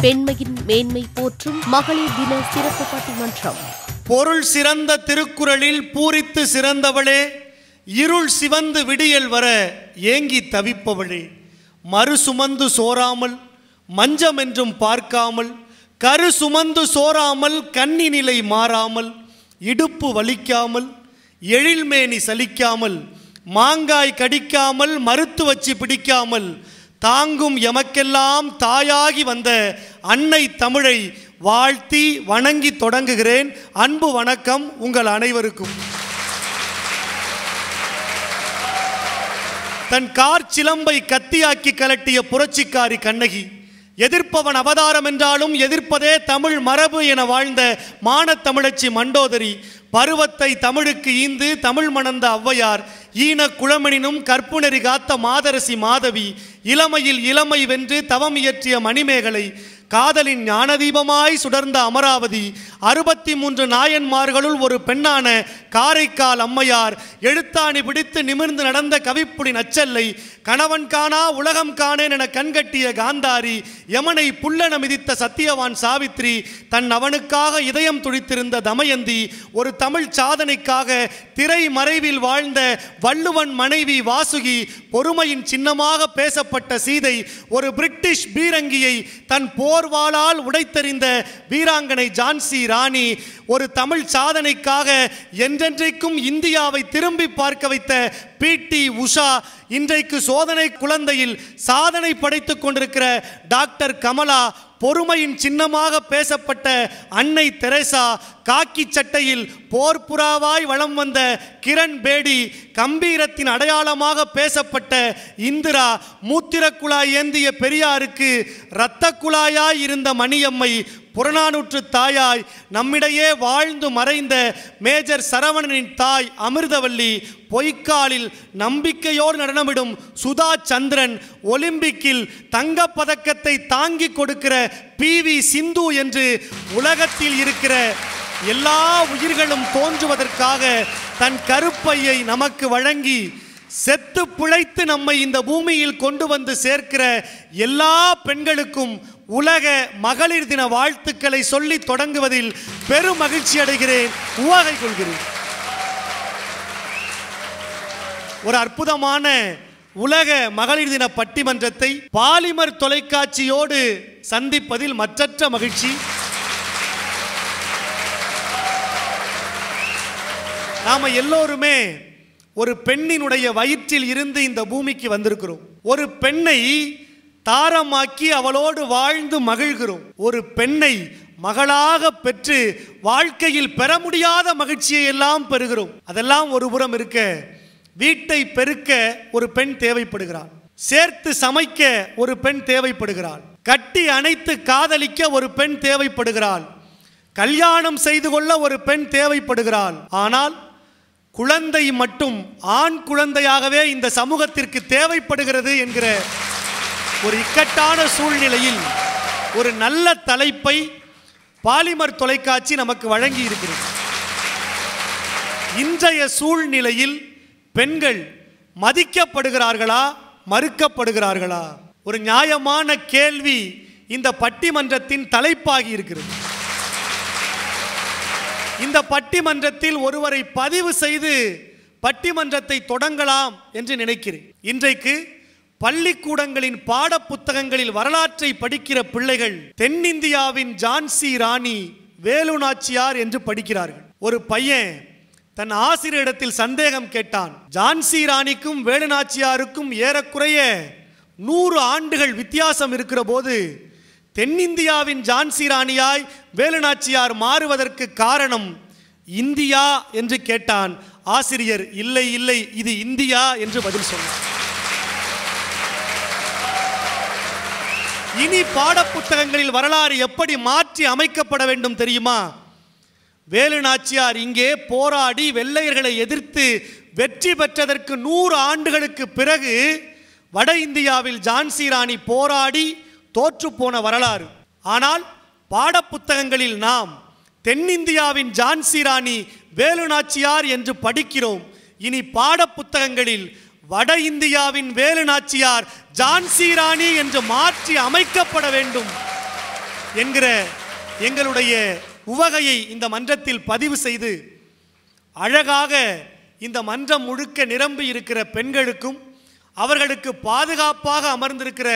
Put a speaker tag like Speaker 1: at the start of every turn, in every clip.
Speaker 1: பெண்மையின் மேன்மை போற்றும் மகளிர் தின சிறப்பு பட்டிமன்றம்.
Speaker 2: பொருள் சிறந்த திருக்குறளில் பூரித்து சிறந்தவளே, இருள் சிவந்து விடியல் வர ஏங்கி தவிப்பவளே, மறு சுமந்து சோராமல் மஞ்சம் என்றும் பார்க்காமல், கரு சுமந்து சோராமல் கன்னி நிலை மாறாமல், இடுப்பு வலிக்காமல் எழில்மேனி சலிக்காமல், மாங்காய் கடிக்காமல் மறுத்து வச்சு பிடிக்காமல், தாங்கும் எமக்கெல்லாம் தாயாகி வந்த அன்னை தமிழை வாழ்த்தி வணங்கி தொடங்குகிறேன். அன்பு வணக்கம் உங்கள் அனைவருக்கும். தன் கார் சிலம்பை கத்தியாக்கி கலட்டிய புரட்சிக்காரி கண்ணகி, எதிர்ப்பவன் அவதாரம் என்றாலும் எதிர்ப்பதே தமிழ் மரபு என வாழ்ந்த மானத்தமிழச்சி மண்டோதரி, பருவத்தை தமிழுக்கு ஈந்து தமிழ் மணந்த ஔவையார், ஈன குழமனினும் கற்புநெறி காத்த மாதரசி மாதவி, இளமையில் இளமை வென்று தவம் இயற்றிய மணிமேகலை, காதலின் ஞானதீபமாய் சுடர்ந்த அமராவதி, 63 நாயன்மார்களுள் ஒரு பெண்ணான காரைக்கால் அம்மையார், எழுத்தாணி பிடித்து நிமிர்ந்து நடந்த கவிப்புடி நச்சல்லை, கணவன் காணா உலகம் காணேன் என கண்கட்டிய காந்தாரி, யமனை புல்லென மிதித்த சத்தியவான் சாவித்ரி, தன் அவனுக்காக இதயம் துடித்திருந்த தமயந்தி, ஒரு தமிழ் சாதனைக்காக திரை மறைவில் வாழ்ந்த வள்ளுவன் மனைவி வாசுகி, பொறுமையின் சின்னமாக பேசப்பட்ட சீதை, ஒரு பிரிட்டிஷ் பீரங்கியை தன் போர்வாளால் உடைத்தெறிந்த வீராங்கனை ஜான்சி ராணி, ஒரு தமிழ் சாதனைக்காக என்றென்றைக்கும் இந்தியாவை திரும்பி பார்க்க வைத்த பிடி உஷா, இன்றைக்கு சோதனை குழந்தையில் சாதனை படைத்துக் கொண்டிருக்கிற டாக்டர் கமலா, பொறுமையின் சின்னமாக பேசப்பட்ட அன்னை தெரேசா, காக்கி சட்டையில் போர்ப்புறாவாய் வலம் வந்த கிரண் பேடி, கம்பீரத்தின் அடையாளமாக பேசப்பட்ட இந்திரா, மூத்திர குழாய் ஏந்திய பெரியாருக்கு இரத்த குழாயாய் இருந்த மணியம்மை, புறநானூற்று தாயாய் நம்மிடையே வாழ்ந்து மறைந்த மேஜர் சரவணனின் தாய் அமிர்தவல்லி, பொய்க்காலில் நம்பிக்கையோடு நடனமிடும் சுதா சந்திரன், ஒலிம்பிக்கில் தங்கப்பதக்கத்தை தாங்கி கொடுக்கிற PV சிந்து என்று உலகத்தில் இருக்கிற எல்லா உயிர்களும் தோன்றுவதற்காக தன் கருப்பையை நமக்கு வழங்கி செத்து பிழைத்து நம்மை இந்த பூமியில் கொண்டு வந்து சேர்க்கிற எல்லா பெண்களுக்கும் உலக மகளிர் தின வாழ்த்துக்களை சொல்லி தொடங்குவதில் பெரும் மகிழ்ச்சி அடைகிறேன், உவகை கொள்கிறேன். ஒரு அற்புதமான உலக மகளிர் தின பட்டிமன்றத்தை பாலிமர் தொலைக்காட்சியோடு சந்திப்பதில் மற்றற்ற மகிழ்ச்சி. நாம எல்லோருமே ஒரு பெண்ணினுடைய வயிற்றில் இருந்து இந்த பூமிக்கு வந்திருக்கிறோம். ஒரு பெண்ணை தாரமாக்கி அவளோடு வாழ்ந்து மகிழ்கிறோம். ஒரு பெண்ணை மகளாக பெற்று வாழ்க்கையில் பெற முடியாத மகிழ்ச்சியை எல்லாம் பெறுகிறோம். அதெல்லாம் ஒரு புறம் இருக்க, வீட்டை பெருக்க ஒரு பெண் தேவைப்படுகிறாள், சேர்த்து சமைக்க ஒரு பெண் தேவைப்படுகிறாள், கட்டி அணைத்து காதலிக்க ஒரு பெண் தேவைப்படுகிறாள், கல்யாணம் செய்து கொள்ள ஒரு பெண் தேவைப்படுகிறாள். ஆனால் குழந்தை மட்டும் ஆண் குழந்தையாகவே இந்த சமூகத்திற்கு தேவைப்படுகிறது என்கிற ஒரு இக்கட்டான சூழ்நிலையில் ஒரு நல்ல தலைப்பை பாலிமர் தொலைக்காட்சி நமக்கு வழங்கி இருக்கிறது. இன்றைய சூழ்நிலையில் பெண்கள் மதிக்கப்படுகிறார்களா, மறுக்கப்படுகிறார்களா? ஒரு நியாயமான கேள்வி இந்த பட்டிமன்றத்தின் தலைப்பாகி இருக்கிறது. இந்த பட்டிமன்றத்தில் ஒருவரை பதிவு செய்து பட்டிமன்றத்தை தொடங்கலாம் என்று நினைக்கிறேன். இன்றைக்கு பள்ளிக்கூடங்களின் பாட புத்தகங்களில் வரலாற்றை படிக்கிற பிள்ளைகள் தென்னிந்தியாவின் ஜான்சி ராணி, வேலு நாச்சியார் என்று படிக்கிறார்கள். ஒரு பையன் தன் ஆசிரியரிடத்தில் சந்தேகம் கேட்டான். ஜான்சி ராணிக்கும் வேலு நாச்சியாருக்கும் ஏறக்குறைய 100 ஆண்டுகள் வித்தியாசம் இருக்கிற போது தென்னிந்தியாவின் ஜான்சி ராணியாய் வேலு நாச்சியார் மாறுவதற்கு காரணம் இந்தியா என்று கேட்டான். ஆசிரியர் இல்லை இல்லை, இது இந்தியா என்று பதில் சொன்னார். இனி பாடப்புத்தகங்களில் வரலாறு எப்படி மாற்றி அமைக்கப்பட வேண்டும் தெரியுமா? வேலு நாச்சியார் இங்கே போராடி வெள்ளையர்களை எதிர்த்து வெற்றி பெற்றதற்கு 100 ஆண்டுகளுக்கு பிறகு வட இந்தியாவில் ஜான்சி ராணி போராடி தோற்று போன வரலாறு. ஆனால் பாடப்புத்தகங்களில் நாம் தென்னிந்தியாவின் ஜான்சி ராணி வேலு நாச்சியார் என்று படிக்கிறோம். இனி பாடப்புத்தகங்களில் வட இந்தியாவின் வேலு நாச்சியார் ஜான்சி ராணி என்று மாற்றி அமைக்கப்பட வேண்டும். என்கிற எங்களுடைய உவகையை இந்த மன்றத்தில் பதிவு செய்து அழகாக இந்த மன்றம் முழுக்க நிரம்பி இருக்கிற பெண்களுக்கும் அவர்களுக்கு பாதுகாப்பாக அமர்ந்திருக்கிற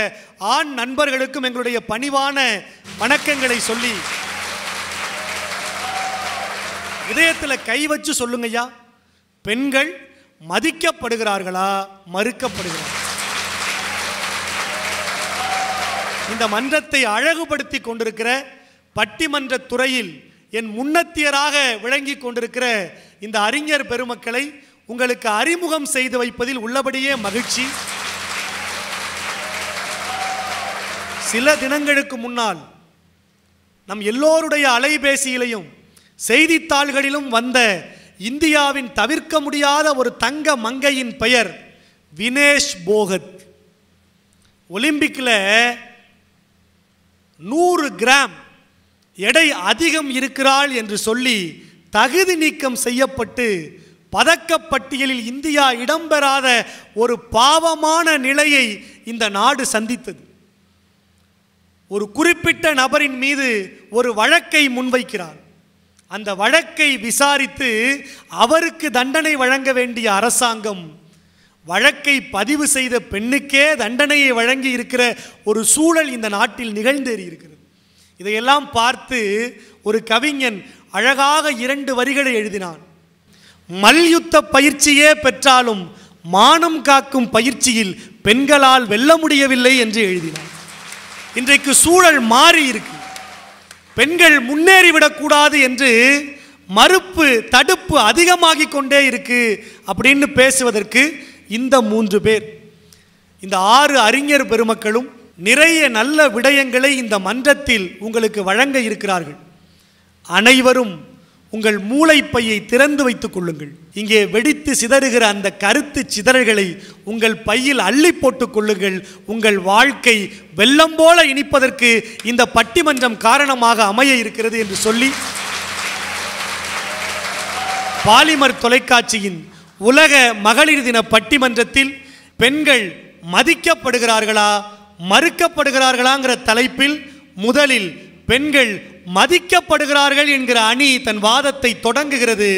Speaker 2: ஆண் நண்பர்களுக்கும் எங்களுடைய பணிவான வணக்கங்களை சொல்லி இதயத்தில் கை வச்சு சொல்லுங்கய்யா, பெண்கள் மதிக்கப்படுகிறார்களா மறுக்கப்படுகிறார்களா? இந்த மன்றத்தை அழகுபடுத்தி கொண்டிருக்கிற பட்டிமன்ற துறையில் என் முன்னத்தியராக விளங்கி கொண்டிருக்கிற இந்த அறிஞர் பெருமக்களை உங்களுக்கு அறிமுகம் செய்து வைப்பதில் உள்ளபடியே மகிழ்ச்சி. சில தினங்களுக்கு முன்னால் நம் எல்லோருடைய அலைபேசியிலையும் செய்தித்தாள்களிலும் வந்த இந்தியாவின் தவிர்க்க முடியாத ஒரு தங்க மங்கையின் பெயர் வினேஷ் போகத். ஒலிம்பிக்கில் 100 கிராம் எடை அதிகம் இருக்கிறாள் என்று சொல்லி தகுதி நீக்கம் செய்யப்பட்டு பதக்கப்பட்டியலில் இந்தியா இடம்பெறாத ஒரு பாவமான நிலையை இந்த நாடு சந்தித்தது. ஒரு குறிப்பிட்ட நபரின் மீது ஒரு வழக்கை முன்வைக்கிறார். அந்த வழக்கை விசாரித்து அவருக்கு தண்டனை வழங்க வேண்டிய அரசாங்கம் வழக்கை பதிவு செய்த பெண்ணுக்கே தண்டனையை வழங்கி இருக்கிற ஒரு சூழல் இந்த நாட்டில் நிகழ்ந்தேறி இருக்கிறது. இதையெல்லாம் பார்த்து ஒரு கவிஞன் அழகாக 2 வரிகளை எழுதினான். மல்யுத்த பயிற்சியே பெற்றாலும் மானம் காக்கும் பயிற்சியில் பெண்களால் வெல்ல முடியவில்லை என்று எழுதினான். இன்றைக்கு சூழல் மாறி இருக்கு. பெண்கள் முன்னேறிவிடக்கூடாது என்று மறுப்பு தடுப்பு அதிகமாகி கொண்டே இருக்கு அப்படின்னு பேசுவதற்கு இந்த 3 பேர், இந்த 6 அறிஞர் பெருமக்களும் நிறைய நல்ல விடயங்களை இந்த மன்றத்தில் உங்களுக்கு வழங்க இருக்கிறார்கள். அனைவரும் உங்கள் மூளைப்பையை திறந்து வைத்துக் கொள்ளுங்கள். இங்கே வெடித்து சிதறுகிற அந்த கருத்து சிதறல்களை உங்கள் பையில் அள்ளி போட்டுக் கொள்ளுங்கள். உங்கள் வாழ்க்கை வெள்ளம் போல இனிப்பதற்கு இந்த பட்டிமன்றம் காரணமாக அமைய இருக்கிறது என்று சொல்லி பாலிமர் தொலைக்காட்சியின் உலக மகளிர் தின பட்டிமன்றத்தில் பெண்கள் மதிக்கப்படுகிறார்களா மறுக்கப்படுகிறார்களாங்கிற தலைப்பில் முதலில் பெண்கள் மதிக்கப்படுகிறார்கள் என்கிற அணி தன் வாதத்தை தொடங்குகிறது.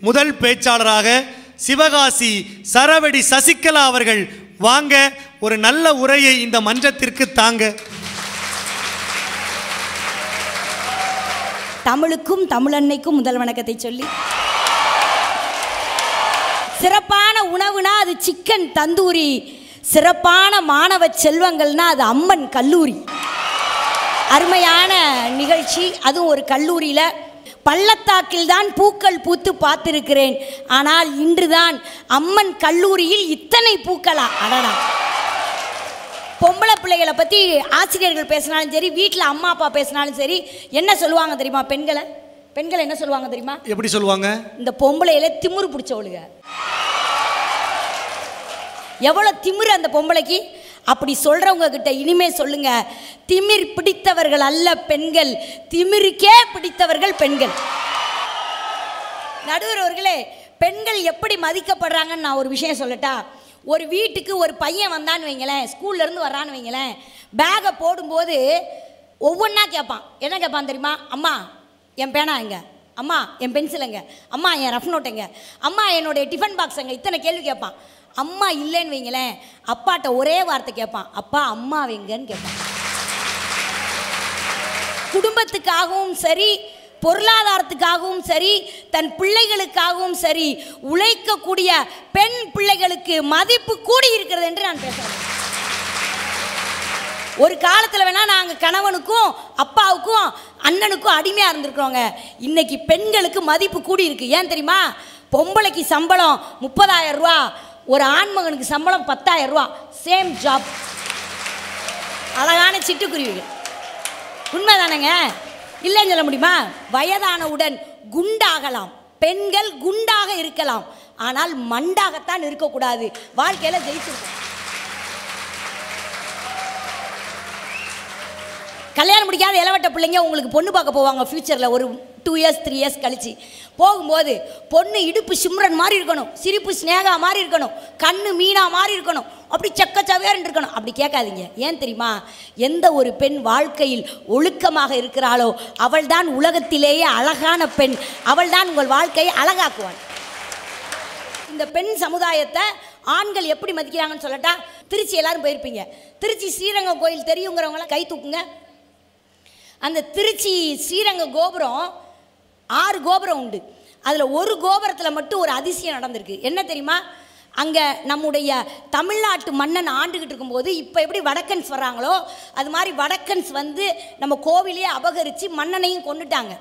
Speaker 2: முதல் பேச்சாளராக சிவகாசி சரவடி சசிகலா அவர்கள் வாங்க, ஒரு நல்ல உரையை இந்த மன்றத்திற்கு தாங்க.
Speaker 3: தமிழுக்கும் தமிழன்னைக்கும் முதல் வணக்கத்தை சொல்லி, சிறப்பான உணவுனா அது சிக்கன் தந்தூரி, சிறப்பான மாணவ செல்வங்கள்னா அது அம்மன் கல்லூரி. அருமையான நிகழ்ச்சி, அதுவும் ஒரு கல்லூரியில். பள்ளத்தாக்கில் தான் பூக்கள் பூத்து பார்த்திருக்கிறேன், ஆனால் இன்றுதான் அம்மன் கல்லூரியில் இத்தனை பூக்களா? அடடா! பொம்பளை பிள்ளைகளை பற்றி ஆசிரியர்கள் பேசினாலும் சரி, வீட்டில் அம்மா அப்பா பேசினாலும் சரி, என்ன சொல்லுவாங்க தெரியுமா? பெண்கள் என்ன சொல்லுவாங்க தெரியுமா?
Speaker 2: எப்படி சொல்லுவாங்க? இந்த
Speaker 3: பொம்பளையில திமிரு பிடிச்சவளுக. எவ்வளோ திமிரு அந்த பொம்பளைக்கு! அப்படி சொல்றவங்க கிட்ட இனிமே சொல்லுங்க, திமிர் பிடித்தவர்கள் அல்ல பெண்கள், திமிருக்கே பிடித்தவர்கள் பெண்கள். நடுவர் அவர்களே, பெண்கள் எப்படி மதிக்கப்படுறாங்கன்னு நான் ஒரு விஷயம் சொல்லட்டா. ஒரு வீட்டுக்கு ஒரு பையன் வந்தான்னு வைங்களேன், ஸ்கூல்ல இருந்து வர்றான்னு வைங்களேன், பேகை போடும்போது ஒவ்வொன்றா கேட்பான். என்ன கேட்பான் தெரியுமா? அம்மா என் பேனா எங்க? அம்மா என் பென்சில் எங்க? அம்மா என் ரஃப் நோட் எங்க? அம்மா என்னுடைய டிஃபன் பாக்ஸ் எங்க? இத்தனை கேள்வி கேட்பான். அம்மா இல்லைன்னு வைங்களேன், அப்பாட்ட ஒரே வார்த்தை கேட்பான், அப்பா அம்மா எங்கன்னு கேட்பான். குடும்பத்துக்காகவும் சரி, பொருளாதாரத்துக்காகவும் சரி, தன் பிள்ளைகளுக்காகவும் சரி உழைக்கக்கூடிய பெண் பிள்ளைகளுக்கு மதிப்பு கூடி இருக்கிறது என்று நான் பேசுறேன். ஒரு காலத்தில் வேணா நாங்கள் கணவனுக்கும் அப்பாவுக்கும் அண்ணனுக்கும் அடிமையாக இருந்திருக்கிறோங்க. இன்னைக்கு பெண்களுக்கு மதிப்பு கூடி இருக்கு. ஏன் தெரியுமா? பொம்பளைக்கு சம்பளம் 30,000 ரூபா, ஒரு ஆண்மகனுக்கு சம்பளம் 10,000 ரூபா. Same job. அழகான சிட்டுக்குருவிகள். உண்மைதானங்க? இல்லைன்னு சொல்ல முடியுமா? வயதானவுடன் குண்டாகலாம், பெண்கள் குண்டாக இருக்கலாம், ஆனால் மண்டாகத்தான் இருக்கக்கூடாது. வாழ்க்கையில் ஜெயிச்சிருக்கோம். கல்யாணம் முடிக்காத இளவட்ட பிள்ளைங்க உங்களுக்கு பொண்ணு பார்க்க போவாங்க ஃப்யூச்சரில், ஒரு 2 இயர்ஸ் 3 இயர்ஸ் கழிச்சு. போகும்போது பொண்ணு இடுப்பு சிம்ரன் மாதிரி இருக்கணும், சிரிப்பு ஸ்னேகா மாதிரி இருக்கணும், கண்ணு மீனா மாதிரி இருக்கணும், அப்படி சக்கச்சவேல் பேர் இருக்கணும் அப்படி கேட்காதீங்க. ஏன் தெரியுமா? எந்த ஒரு பெண் வாழ்க்கையில் ஒழுக்கமாக இருக்கிறாளோ அவள்தான் உலகத்திலேயே அழகான பெண். அவள்தான் உங்கள் வாழ்க்கையை அழகாக்குவாள். இந்த பெண் சமுதாயத்தை ஆண்கள் எப்படி மதிக்கிறாங்கன்னு சொல்லட்டா, திருச்சி எல்லாரும் போயிருப்பீங்க. திருச்சி ஸ்ரீரங்கம் கோயில் தெரியுங்கிறவங்களாம் கை தூக்குங்க. அந்த திருச்சி ஸ்ரீரங்க கோபுரம் 6 கோபுரம் உண்டு. அதில் ஒரு கோபுரத்தில் மட்டும் ஒரு அதிசயம் நடந்திருக்கு. என்ன தெரியுமா? அங்கே நம்முடைய தமிழ்நாட்டு மன்னன் ஆண்டுகிட்டு இருக்கும்போது இப்போ எப்படி வடக்கன்ஸ் வர்றாங்களோ அது மாதிரி வடக்கன்ஸ் வந்து நம்ம கோவிலையே அபகரித்து மன்னனையும் கொண்டுட்டாங்க.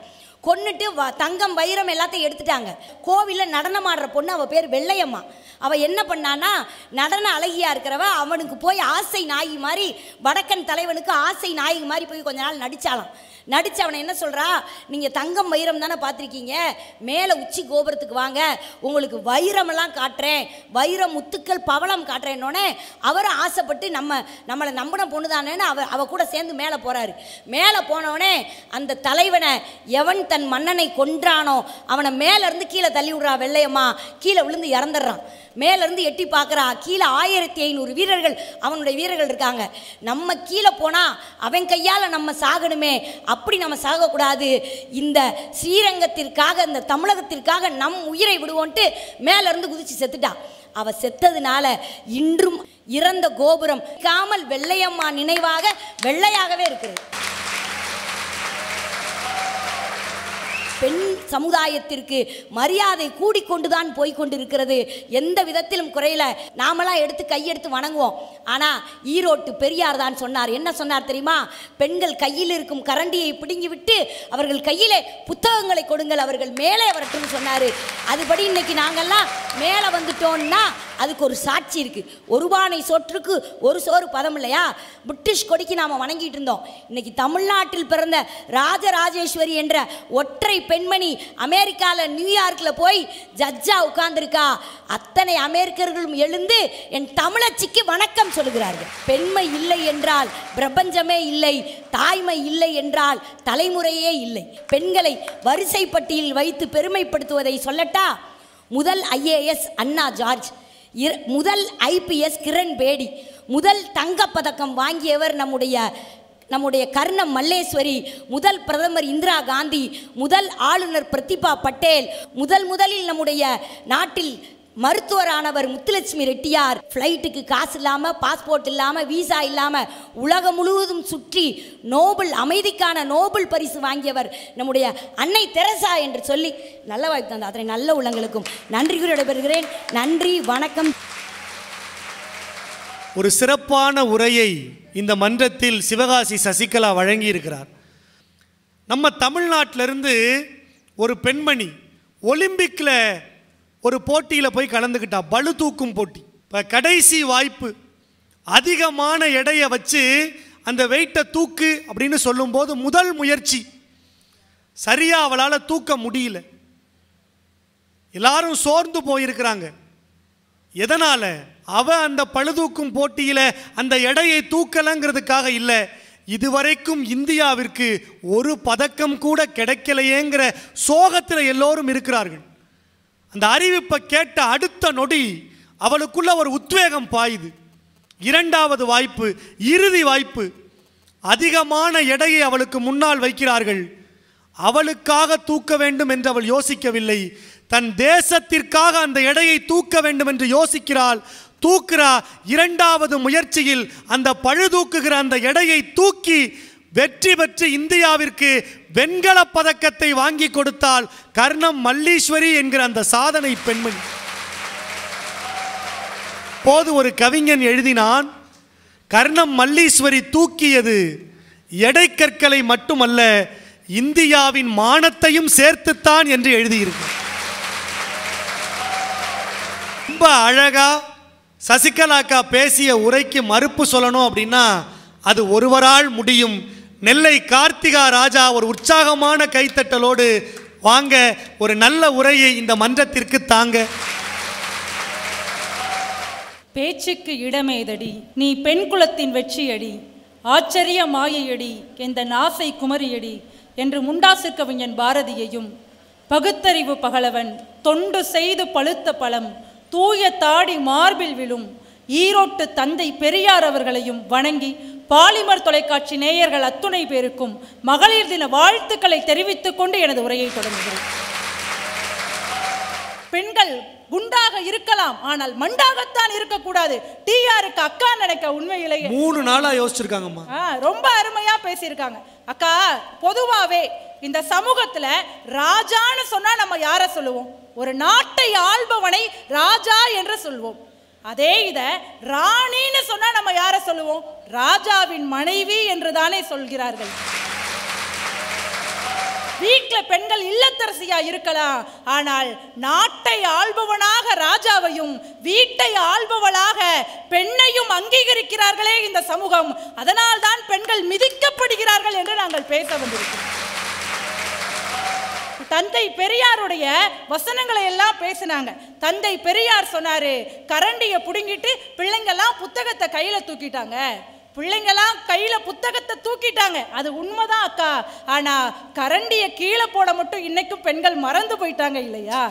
Speaker 3: கொன்னுட்டு தங்கம் வைரம் எல்லாத்தையும் எடுத்துட்டாங்க. கோவிலில் நடனம் ஆடுற பொண்ணு, அவள் பேர் வெள்ளையம்மா. அவள் என்ன பண்ணான்னா, நடன அழகியாக இருக்கிறவ அவனுக்கு போய் ஆசை நாயகி மாதிரி, வடக்கன் தலைவனுக்கு ஆசை நாயகி மாதிரி போய் கொஞ்ச நாள் நடித்தாலாம். நடித்து அவனை என்ன சொல்கிறா, நீங்கள் தங்கம் வைரம் தானே பார்த்துருக்கீங்க, மேலே உச்சி கோபுரத்துக்கு வாங்க, உங்களுக்கு வைரமெல்லாம் காட்டுறேன், வைரம் முத்துக்கள் பவளம் காட்டுறேன்னொன்னே அவரும் ஆசைப்பட்டு நம்மளை நம்பின பொண்ணு தானேன்னு அவ கூட சேர்ந்து மேலே போகிறாரு. மேலே போனவனே அந்த தலைவனை எவன் தன் மன்னனை கொன்றானோ அவனை மேலேருந்து கீழே தள்ளி விடுறா வெள்ளையம்மா. கீழே விழுந்து இறந்துடுறான். மேலேருந்து எட்டி பார்க்குறா, கீழே 1500 வீரர்கள் அவனுடைய வீரர்கள் இருக்காங்க. நம்ம கீழே போனால் அவன் கையால் நம்ம சாகணுமே, அப்படி நம்ம சாகக்கூடாது, இந்த ஸ்ரீரங்கத்திற்காக இந்த தமிழகத்திற்காக நம் உயிரை விடுவோன்ட்டு மேலேருந்து குதிச்சு செத்துட்டான். அவள் செத்ததுனால இன்றும் இறந்த கோபுரம் காமல் வெள்ளையம்மா நினைவாக வெள்ளையாகவே இருக்கிறது. பெண் சமுதாயத்திற்கு மரியாதை கூடிக்கொண்டுதான் போய்கொண்டிருக்கிறது. எந்த விதத்திலும் குறையில. நாமெல்லாம் எடுத்து கையெடுத்து வணங்குவோம். ஆனால் ஈரோட்டு பெரியார் தான் சொன்னார். என்ன சொன்னார் தெரியுமா? பெண்கள் கையில் இருக்கும் கரண்டியை பிடுங்கி விட்டு அவர்கள் கையிலே புத்தகங்களை கொடுங்கள், அவர்கள் மேலே வரட்டும்னு சொன்னார். அதுபடி இன்னைக்கு நாங்கள்லாம் மேலே வந்துட்டோம்னா அதுக்கு ஒரு சாட்சி இருக்குது. ஒரு பானை சோற்றுக்கு ஒரு சோறு பதம் இல்லையா? பிரிட்டிஷ் கொடிக்கு நாம் வணங்கிட்டு இருந்தோம். இன்னைக்கு தமிழ்நாட்டில் பிறந்த ராஜராஜேஸ்வரி என்ற ஒற்றை பெண்மணி அமெரிக்காவில் நியூயார்க்கில் போய் ஜட்ஜா உட்கார்ந்துருக்கா. அத்தனை அமெரிக்கர்களும் எழுந்து என் தமிழச்சிக்கு வணக்கம் சொல்கிறார்கள். பெண்மை இல்லை என்றால் பிரபஞ்சமே இல்லை, தாய்மை இல்லை என்றால் தலைமுறையே இல்லை. பெண்களை வரிசை பட்டியலில் வைத்து பெருமைப்படுத்துவதை சொல்லட்டா, முதல் IAS அண்ணா ஜார்ஜ், முதல் IPS கிரண் பேடி, முதல் தங்கப்பதக்கம் வாங்கியவர் நம்முடைய கர்ணம் மல்லேஸ்வரி, முதல் பிரதமர் இந்திரா காந்தி, முதல் ஆளுநர் பிரதிபா பட்டேல், முதலில் நம்முடைய நாட்டில் மருத்துவரானவர் முத்துலட்சுமி ரெட்டியார். ஃப்ளைட்டுக்கு காசு இல்லாமல், பாஸ்போர்ட் இல்லாமல், விசா இல்லாமல் உலகம் முழுவதும் சுற்றி அமைதிக்கான நோபல் பரிசு வாங்கியவர் நம்முடைய அன்னை தெரசா என்று சொல்லி நல்ல வாய்ப்பு தந்த அத்தனை நல்ல உள்ளங்களுக்கும் நன்றி கூறி விடைபெறுகிறேன். நன்றி, வணக்கம்.
Speaker 2: ஒரு சிறப்பான உரையை இந்த மன்றத்தில் சிவகாசி சசிகலா வழங்கியிருக்கிறார். நம்ம தமிழ்நாட்டிலிருந்து ஒரு பெண்மணி ஒலிம்பிக்கில் ஒரு போட்டியில் போய் கலந்துக்கிட்டா, பளு தூக்கும் போட்டி. இப்போ கடைசி வாய்ப்பு, அதிகமான எடையை வச்சு அந்த வெயிட்டை தூக்கு அப்படின்னு சொல்லும்போது முதல் முயற்சி சரியாக அவளால் தூக்க முடியல. எல்லாரும் சோர்ந்து போயிருக்கிறாங்க. எதனால்? அவள் அந்த பளுதூக்கும் போட்டியில் அந்த எடையை தூக்கலைங்கிறதுக்காக இல்லை, இதுவரைக்கும் இந்தியாவிற்கு ஒரு பதக்கம் கூட கிடைக்கலையேங்கிற சோகத்தில் எல்லோரும் இருக்கிறார்கள். அந்த அறிவிப்பை கேட்ட அடுத்த நொடி அவளுக்குள்ள ஒரு உத்வேகம் பாயுது. இரண்டாவது வாய்ப்பு, இறுதி வாய்ப்பு. அதிகமான எடையை அவளுக்கு முன்னால் வைக்கிறார்கள். அவளுக்காக தூக்க வேண்டும் என்று அவள் யோசிக்கவில்லை, தன் தேசத்திற்காக அந்த எடையை தூக்க வேண்டும் என்று யோசிக்கிறாள். தூக்குறா. இரண்டாவது முயற்சியில் அந்த பழுதூக்குகிற அந்த எடையை தூக்கி வெற்றி பெற்று இந்தியாவிற்கு வெண்கல பதக்கத்தை வாங்கி கொடுத்தால் கர்ணம் மல்லீஸ்வரி என்கிற அந்த சாதனை பெண்மணி. போது ஒரு கவிஞன் எழுதினான், கர்ணம் மல்லீஸ்வரி தூக்கியது எடைக்கற்களை மட்டுமல்ல, இந்தியாவின் மானத்தையும் சேர்த்துத்தான் என்று எழுதியிருக்கு. ரொம்ப அழகா சசிகலாக்கா பேசிய உரைக்கு மறுப்பு சொல்லணும் அப்படின்னா அது ஒருவரால் முடியும். நெல்லை கார்த்திகா ராஜா ஒரு உற்சாகமான கைத்தட்டலோடு வாங்க, ஒரு நல்ல உரையை இந்த மன்றத்திற்கு தாங்க.
Speaker 4: பேச்சுக்கு இடமேதடி, நீ பெண் குலத்தின் வெற்றியடி, ஆச்சரிய மாயையடி, எந்த நாசை குமரியடி என்று முண்டாசு கவிஞன் பாரதியையும், பகுத்தறிவு பகலவன் தொண்டு செய்து பழுத்த பழம் தூய தாடி மார்பில் விழும் ஈரோட்டு தந்தை பெரியார் அவர்களையும் வணங்கி பாலிமர் தொலைக்காட்சி நேயர்கள் அத்துணை பேருக்கும் மகளிர் தின வாழ்த்துக்களை தெரிவித்துக் கொண்டு எனது உரையை தொடங்குகிறேன். பெண்கள் குண்டாக இருக்கலாம், ஆனால் மண்டாகத்தான் இருக்கக்கூடாது. டிஆருக்கு அக்கா நினைக்க உண்மையிலேயே
Speaker 2: 3 நாளா யோசிச்சிருக்காங்கம்மா.
Speaker 4: ரொம்ப அருமையா பேசியிருக்காங்க. அக்கா, பொதுவாவே இந்த சமூகத்துல ராஜான்னு சொன்னா நம்ம யார சொல்லுவோம்? ஒரு நாட்டை ஆள்பவனை ராஜா என்று சொல்வோம். அதே இத ராணின்னு சொன்னா நம்ம யார சொல்லுவோம்? ராஜாவின் மனைவி என்று தானே சொல்கிறார்கள். வீட்டில் பெண்கள் இல்லத்தரசியா இருக்கலாம், ஆனால் நாட்டை ஆள்பவனாக ராஜாவையும் வீட்டை ஆள்பவளாக பெண்ணையும் அங்கீகரிக்கிறார்களே இந்த சமூகம். அதனால் தான் பெண்கள் மிதிக்கப்படுகிறார்கள் என்று நாங்கள் பேச வந்திருக்கிறோம். தந்தை பெரியாருடைய வசனங்களை எல்லாம் பேசினாங்க. தந்தை பெரியார் சொன்னாரு, கரண்டியை புடுங்கிட்டு பிள்ளைங்கெல்லாம் புத்தகத்தை கையில தூக்கிட்டாங்க. பிள்ளைங்கெல்லாம் கையில புத்தகத்தை தூக்கிட்டாங்க, அது உண்மைதான் அக்கா. ஆனா கரண்டியை கீழே போட மட்டும் இன்னைக்கும் பெண்கள் மறந்து போயிட்டாங்க இல்லையா?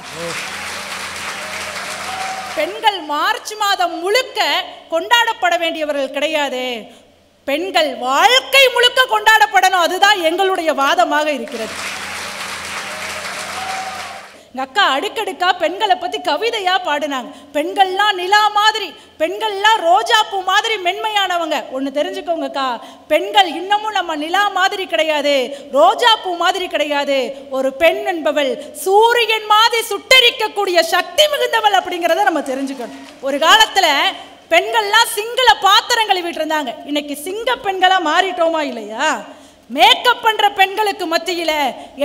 Speaker 4: பெண்கள் மார்ச் மாதம் முழுக்க கொண்டாடப்பட வேண்டியவர்கள் கிடையாது. பெண்கள் வாழ்க்கை முழுக்க கொண்டாடப்படணும், அதுதான் எங்களுடைய வாதமாக இருக்கிறது. எங்கள் அக்கா அடுக்கடுக்கா பெண்களை பற்றி கவிதையாக பாடினாங்க. பெண்கள்லாம் நிலா மாதிரி, பெண்கள்லாம் ரோஜா பூ மாதிரி மென்மையானவங்க. ஒன்று தெரிஞ்சுக்கோங்கக்கா, பெண்கள் இன்னமும் நம்ம நிலா மாதிரி கிடையாது, ரோஜா பூ மாதிரி கிடையாது. ஒரு பெண் என்பவள் சூரியன் மாதிரி சுட்டரிக்கக்கூடிய சக்தி மிகுந்தவள் அப்படிங்கிறத நம்ம தெரிஞ்சுக்கணும். ஒரு காலத்தில் பெண்கள்லாம் சிங்கள பாத்திரங்கள் கழுவிட்டு இருந்தாங்க. இன்னைக்கு சிங்க பெண்களாக மாறிட்டோமா இல்லையா? மேக்கப் பண்ற பெண்களுக்கு மத்தியில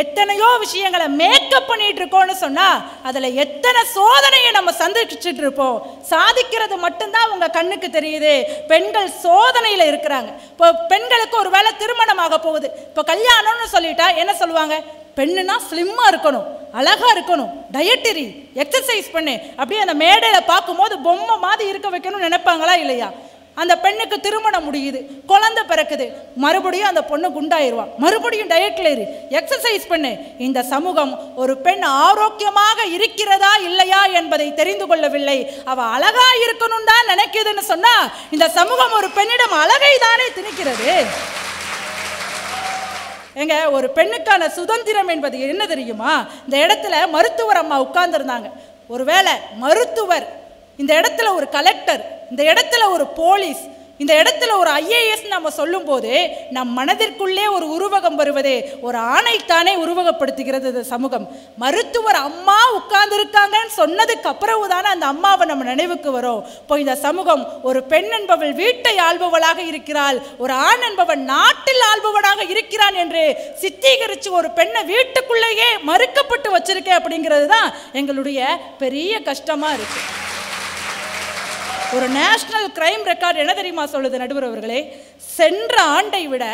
Speaker 4: எத்தனையோ விஷயங்களை மேக்கப் பண்ணிட்டு இருக்கோம்னு சொன்னா அதுல எத்தனை சோதனையை நம்ம சந்திச்சுட்டு இருப்போம். சாதிக்கிறது மட்டும்தான் உங்க கண்ணுக்கு தெரியுது, பெண்கள் சோதனையில இருக்கிறாங்க. இப்போ பெண்களுக்கு ஒரு வேளை திருமணமாக போகுது, இப்போ கல்யாணம்னு சொல்லிட்டா என்ன சொல்லுவாங்க? பெண்ணுனா ஸ்லிம்மா இருக்கணும், அழகா இருக்கணும், டயட்டரி எக்ஸசைஸ் பண்ணு, அப்படியே அந்த மேடையில பார்க்கும்போது பொம்மை மாதிரி இருக்க வைக்கணும்னு நினைப்பாங்களா இல்லையா? அந்த பெண்ணுக்கு திருமணம் முடியுது, குழந்தை பிறக்குது, மறுபடியும் அந்த பொண்ணு குண்டாயிருவா, மறுபடியும் டயட்ல இரு, எக்ஸசைஸ் பண்ணு. இந்த சமூகம் ஒரு பெண் ஆரோக்கியமாக இருக்கிறதா இல்லையா என்பதை தெரிந்து கொள்ளவில்லை. அவ அழகா இருக்கணும் தான் நினைக்குதுன்னு சொன்னா இந்த சமூகம் ஒரு பெண்ணிடம் அழகை தானே திணிக்கிறது. எங்க ஒரு பெண்ணுக்கான சுதந்திரம் என்பது என்ன தெரியுமா? இந்த இடத்துல மருத்துவர் அம்மா உட்கார்ந்துருந்தாங்க. ஒருவேளை மருத்துவர், இந்த இடத்துல ஒரு கலெக்டர், இந்த இடத்துல ஒரு போலீஸ், இந்த இடத்துல ஒரு IAS நம்ம சொல்லும் போது நம் மனதிற்குள்ளே ஒரு உருவகம் வருவது ஒரு ஆணைத்தானே உருவகப்படுத்துகிறது இந்த சமூகம். மருத்துவர் அம்மா உட்கார்ந்து இருக்காங்கன்னு சொன்னதுக்கு அப்புறம் தானே அந்த அம்மாவை நம்ம நினைவுக்கு வரும். இப்போ இந்த சமூகம் ஒரு பெண் என்பவள் வீட்டை ஆள்பவளாக இருக்கிறாள், ஒரு ஆண் என்பவன் நாட்டில் ஆள்பவனாக இருக்கிறான் என்று சித்தீகரித்து ஒரு பெண்ணை வீட்டுக்குள்ளேயே மறுக்கப்பட்டு வச்சிருக்கேன் அப்படிங்கிறது தான் எங்களுடைய பெரிய கஷ்டமா இருக்கு. ஒரு நேஷனல் கிரைம் ரெக்கார்டு என்ன தெரியுமா சொல்லுது நடுவர் அவர்களே? சென்ற ஆண்டை விட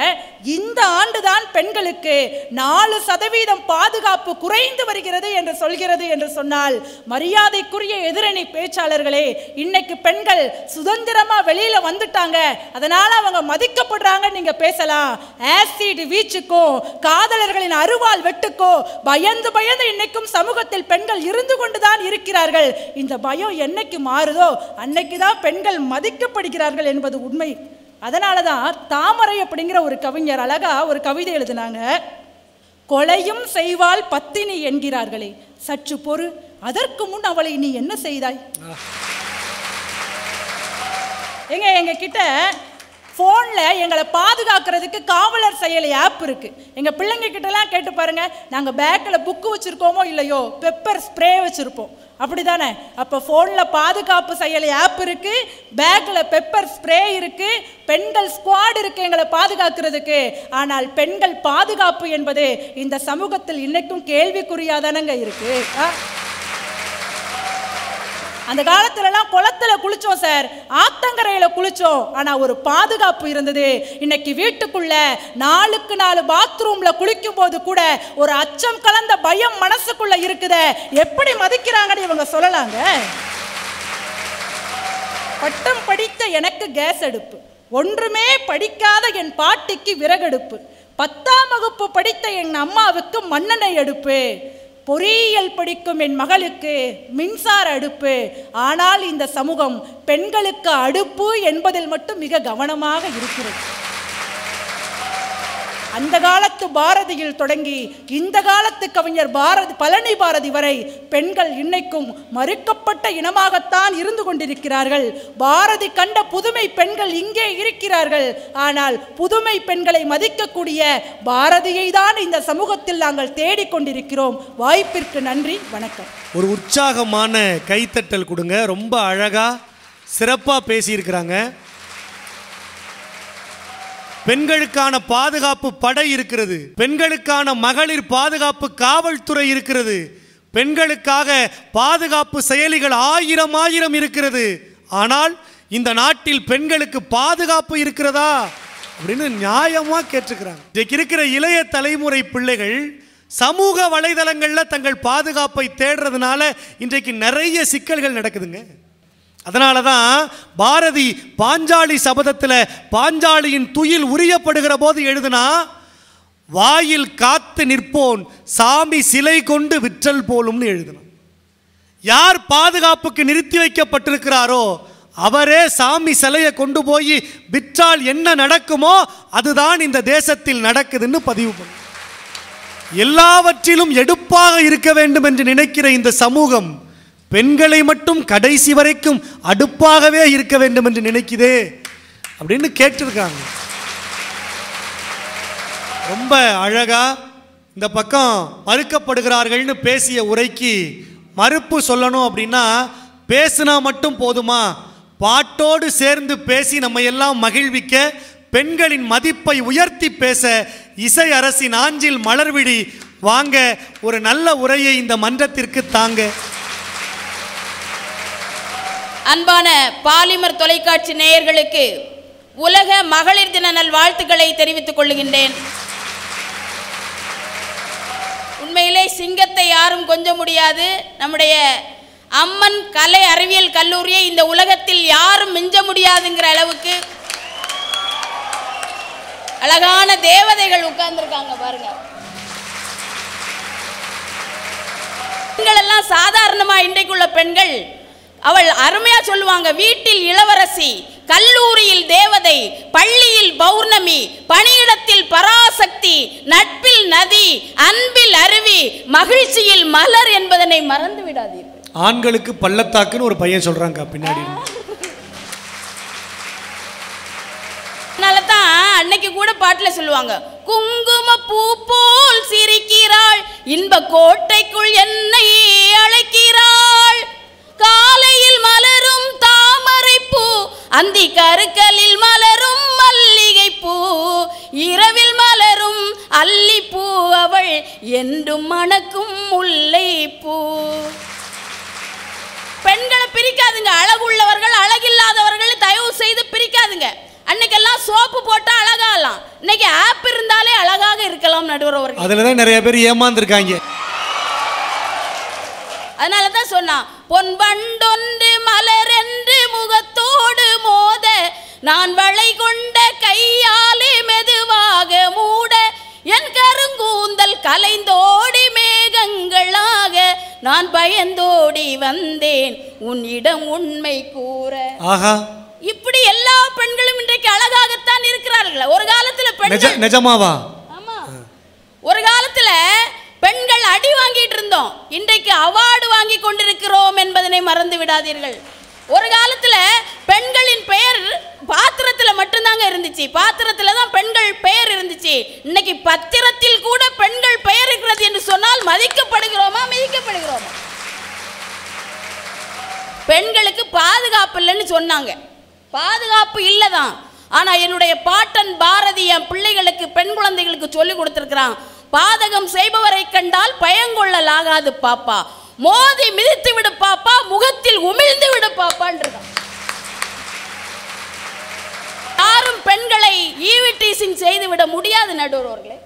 Speaker 4: இந்த ஆண்டுதான் பெண்களுக்கு 4% பாதுகாப்பு குறைந்து வருகிறது என்று சொல்கிறது என்று சொன்னால், மரியாதைக்குரிய எதிரணி பேச்சாளர்களே, இன்னைக்கு பெண்கள் சுதந்திரமா வெளியில வந்துட்டாங்க, அதனால அவங்க மதிக்கப்படுறாங்க நீங்க பேசலாம். ஆசிட் வீச்சுக்கோ காதலர்களின் அருவாள் வெட்டுக்கோ பயந்து பயந்து இன்னைக்கும் சமூகத்தில் பெண்கள் இருந்து கொண்டுதான் இருக்கிறார்கள். இந்த பயம் என்னைக்கு மாறுதோ அன்னைக்கு பெண்கள் மதிக்கப்படுகிறார்கள் என்பது உண்மை. அதனாலதான் தாமரை அப்படிங்கிற ஒரு கவிஞர் அழகா ஒரு கவிதை எழுதினாங்க. கொலையும் செய்வாள் பத்தினி என்கிறார்களே, சற்று பொறு, அதற்கு முன் அவளை நீ என்ன செய்தாய்? எங்க கிட்ட ஃபோனில் எங்களை பாதுகாக்கிறதுக்கு காவலர் செயலி ஆப் இருக்குது. எங்கள் பிள்ளைங்க கிட்டலாம் கேட்டு பாருங்கள், நாங்கள் பேக்கில் புக்கு வச்சுருக்கோமோ இல்லையோ பெப்பர் ஸ்ப்ரே வச்சுருப்போம், அப்படி தானே? அப்போ ஃபோனில் பாதுகாப்பு செயலி ஆப் இருக்குது, பேக்கில் பெப்பர் ஸ்ப்ரே இருக்குது, பெண்கள் ஸ்குவாட் இருக்குது எங்களை பாதுகாக்கிறதுக்கு. ஆனால் பெண்கள் பாதுகாப்பு என்பது இந்த சமூகத்தில் இன்னைக்கும் கேள்விக்குறியாதானங்க இருக்குது. அந்த காலத்துலலாம் குளத்துல குளிச்சோம் சார், ஆத்தங்கரையில குளிச்சோம், ஆனா ஒரு பாதுகாப்பு இருந்தது. இன்னைக்கு வீட்டுக்குள்ள 4க்கு 4 பாத்ரூம்ல குளிக்கும் போது கூட ஒரு அச்சம் கலந்த பயம் மனசுக்குள்ள இருக்குதே, எப்படி மதிக்கிறாங்கன்னு இவங்க சொல்லலாங்க. பட்டம் படித்த எனக்கு கேஸ் அடுப்பு, ஒன்றுமே படிக்காத என் பாட்டிக்கு விறகடுப்பு, 10ஆம் வகுப்பு படித்த என் அம்மாவுக்கு மண்ணெண்ணெய் அடுப்பு. பொறியியல் படிக்கும் என் மகளுக்கு மின்சார அடுப்பு. ஆனால் இந்த சமூகம் பெண்களுக்கு அடுப்பு என்பதில் மட்டும் மிக கவனமாக இருக்கிறது. அந்த காலத்து பாரதியில் தொடங்கி இந்த காலத்து கவிஞர் பழனி பாரதி வரை பெண்கள் இன்னைக்கும் மறுக்கப்பட்ட இனமாகத்தான் இருந்து கொண்டிருக்கிறார்கள். பாரதி கண்ட புதுமை பெண்கள் இங்கே இருக்கிறார்கள். ஆனால் புதுமை பெண்களை மதிக்கக்கூடிய பாரதியை தான் இந்த சமூகத்தில் நாங்கள் தேடிக்கொண்டிருக்கிறோம். வாய்ப்பிற்கு நன்றி, வணக்கம்.
Speaker 2: ஒரு உற்சாகமான கைத்தட்டல் கொடுங்க. ரொம்ப அழகா சிறப்பா பேசியிருக்கிறாங்க. பெண்களுக்கான பாதுகாப்பு படை இருக்கிறது, பெண்களுக்கான மகளிர் பாதுகாப்பு காவல்துறை இருக்கிறது, பெண்களுக்காக பாதுகாப்பு செயலிகள் ஆயிரம் இருக்கிறது. ஆனால் இந்த நாட்டில் பெண்களுக்கு பாதுகாப்பு இருக்கிறதா அப்படின்னு நியாயமா கேட்டுக்கிறாங்க. இன்றைக்கு இருக்கிற இளைய தலைமுறை பிள்ளைகள் சமூக வலைதளங்களில் தங்கள் பாதுகாப்பை தேடுறதுனால இன்றைக்கு நிறைய சிக்கல்கள் நடக்குதுங்க. அதனால தான் பாரதி பாஞ்சாலி சபதத்தில் பாஞ்சாலியின் துயில் உரியப்படுகிற போது எழுதுனா, வாயில் காத்து நிற்போன் சாமி சிலை கொண்டு விற்றல் போலும்னு எழுதினான். யார் பாதுகாப்புக்கு நிறுத்தி வைக்கப்பட்டிருக்கிறாரோ அவரே சாமி சிலையை கொண்டு போய் விற்றால் என்ன நடக்குமோ அதுதான் இந்த தேசத்தில் நடக்குதுன்னு பதிவு பண்ண. எல்லாவற்றிலும் எடுப்பாக இருக்க வேண்டும் என்று நினைக்கிற இந்த சமூகம் பெண்களை மட்டும் கடைசி வரைக்கும் அடுப்பாகவே இருக்க வேண்டும் என்று நினைக்குதே அப்படின்னு கேட்டிருக்காங்க. ரொம்ப அழகா இந்த பக்கம் மறுக்கப்படுகிறார்கள்னு பேசிய உரைக்கு மறுப்பு சொல்லணும் அப்படின்னா பேசினா மட்டும் போதுமா, பாட்டோடு சேர்ந்து பேசி நம்ம எல்லாம் மகிழ்விக்க, பெண்களின் மதிப்பை உயர்த்தி பேச இசை அரசின் ஆஞ்சில் மலர்விழி வாங்க ஒரு நல்ல உரையை இந்த மன்றத்திற்கு தாங்க.
Speaker 5: அன்பான பாலிமர் தொலைக்காட்சி நேயர்களுக்கு உலக மகளிர் தின நல்வாழ்த்துக்களை தெரிவித்துக் கொள்கின்றேன். உண்மையிலே சிங்கத்தை யாரும் கொஞ்ச முடியாது. நம்முடைய அம்மன் கலை அறிவியல் கல்லூரியை இந்த உலகத்தில் யாரும் மிஞ்ச முடியாதுங்கிற அளவுக்கு அழகான தேவதைகள் உட்கார்ந்துருக்காங்க பாருங்க. பெண்கள் எல்லாம் சாதாரணமா இன்றைக்குள்ள பெண்கள் அவள் அருமையா சொல்லுவாங்க, வீட்டில் இளவரசி, கல்லூரியில் தேவதை, பள்ளியில் பௌர்ணமி, பணியிடத்தில் பராசக்தி, நட்பில் நதி, அன்பில் அருவி, மகிழ்ச்சியில் மலர் என்பதனை மறந்து விடாதீர்கள்.
Speaker 2: ஆண்களுக்கு பள்ளத்தாக்குன்னு ஒரு பையன் சொல்றாங்க பின்னாடி.
Speaker 5: அதனாலதான் அன்னைக்கு கூட பாட்டுல சொல்லுவாங்க, குங்கும பூ போல் சிரிக்கிறாள், இன்ப கோட்டைக்குள் என்னை அழைக்கிறாள், காலையில் மலரும் தாமரை பூ, அந்தி கருக்கலில் மலரும் மல்லிகை பூ, இரவில் மலரும் அல்லிப்பூ, அவள் என்றும் மணக்கும் முல்லை பூ. பெண்களை பிரிக்காதுங்க, அழகுள்ளவர்கள் அழகில்லாதவர்கள் தயவு செய்து பிரிக்காதுங்க. அன்னைக்கெல்லாம் சோப்பு போட்டா அழகாகலாம், இன்னைக்கு ஆப் இருந்தாலே அழகாக இருக்கலாம் நடுவர் அவர்கள்.
Speaker 2: அதுலதான் நிறைய பேர் ஏமாந்துருக்காங்க.
Speaker 5: அதனாலதான் சொன்னா, பொன் வண்டொன்று மலர் என்று முகத்தோடு மோத, நான் வளை கொண்ட கையாலே மெதுவாக மூட, என் கருங்கூந்தல் கலைந்தோடி மேகங்களாக, நான் பயந்தோடி வந்தேன் உன்னிடம் உண்மை கூற.
Speaker 2: ஆஹா,
Speaker 5: இப்படி எல்லா பெண்களும் இன்றைக்கு அழகாகத்தான் இருக்கிறார்கள். ஒரு காலத்துல பெண்கள்
Speaker 2: நிஜமாவா?
Speaker 5: ஆமா, ஒரு காலத்துல பெண்கள் அடி வாங்கிட்டு இருந்தோம், இன்றைக்கு அவார்டு வாங்கி கொண்டிருக்கிறோம் என்பதனை மறந்து விடாதீர்கள். ஒரு காலத்துல பெண்களின் பெயர் பாத்திரத்துல மட்டும்தாங்க இருந்துச்சு, பாத்திரத்துல தான் பெண்கள் பெயர் இருந்துச்சு. இன்னைக்கு பத்திரத்தில் கூட பெண்கள் பெயர் இருக்கிறது என்று சொன்னால் மதிக்கப்படுகிறோமா, மிதிக்கப்படுகிறோமா? பெண்களுக்கு பாதுகாப்பு இல்லைன்னு சொன்னாங்க, பாதுகாப்பு இல்லதான். ஆனா என்னுடைய பாட்டன் பாரதி என் பிள்ளைகளுக்கு, பெண் குழந்தைகளுக்கு சொல்லி கொடுத்திருக்கிறான், பாதகம் செய்பவரை கண்டால் பயங்கொள்ளலாகாது பாப்பா, மோதி மிதித்து விடு பாப்பா, முகத்தில் உமிழ்ந்து விடு பாப்பான்றான். யாரும் பெண்களை ஈவிடீசிங் செய்து விட முடியாது நடுவர்களே.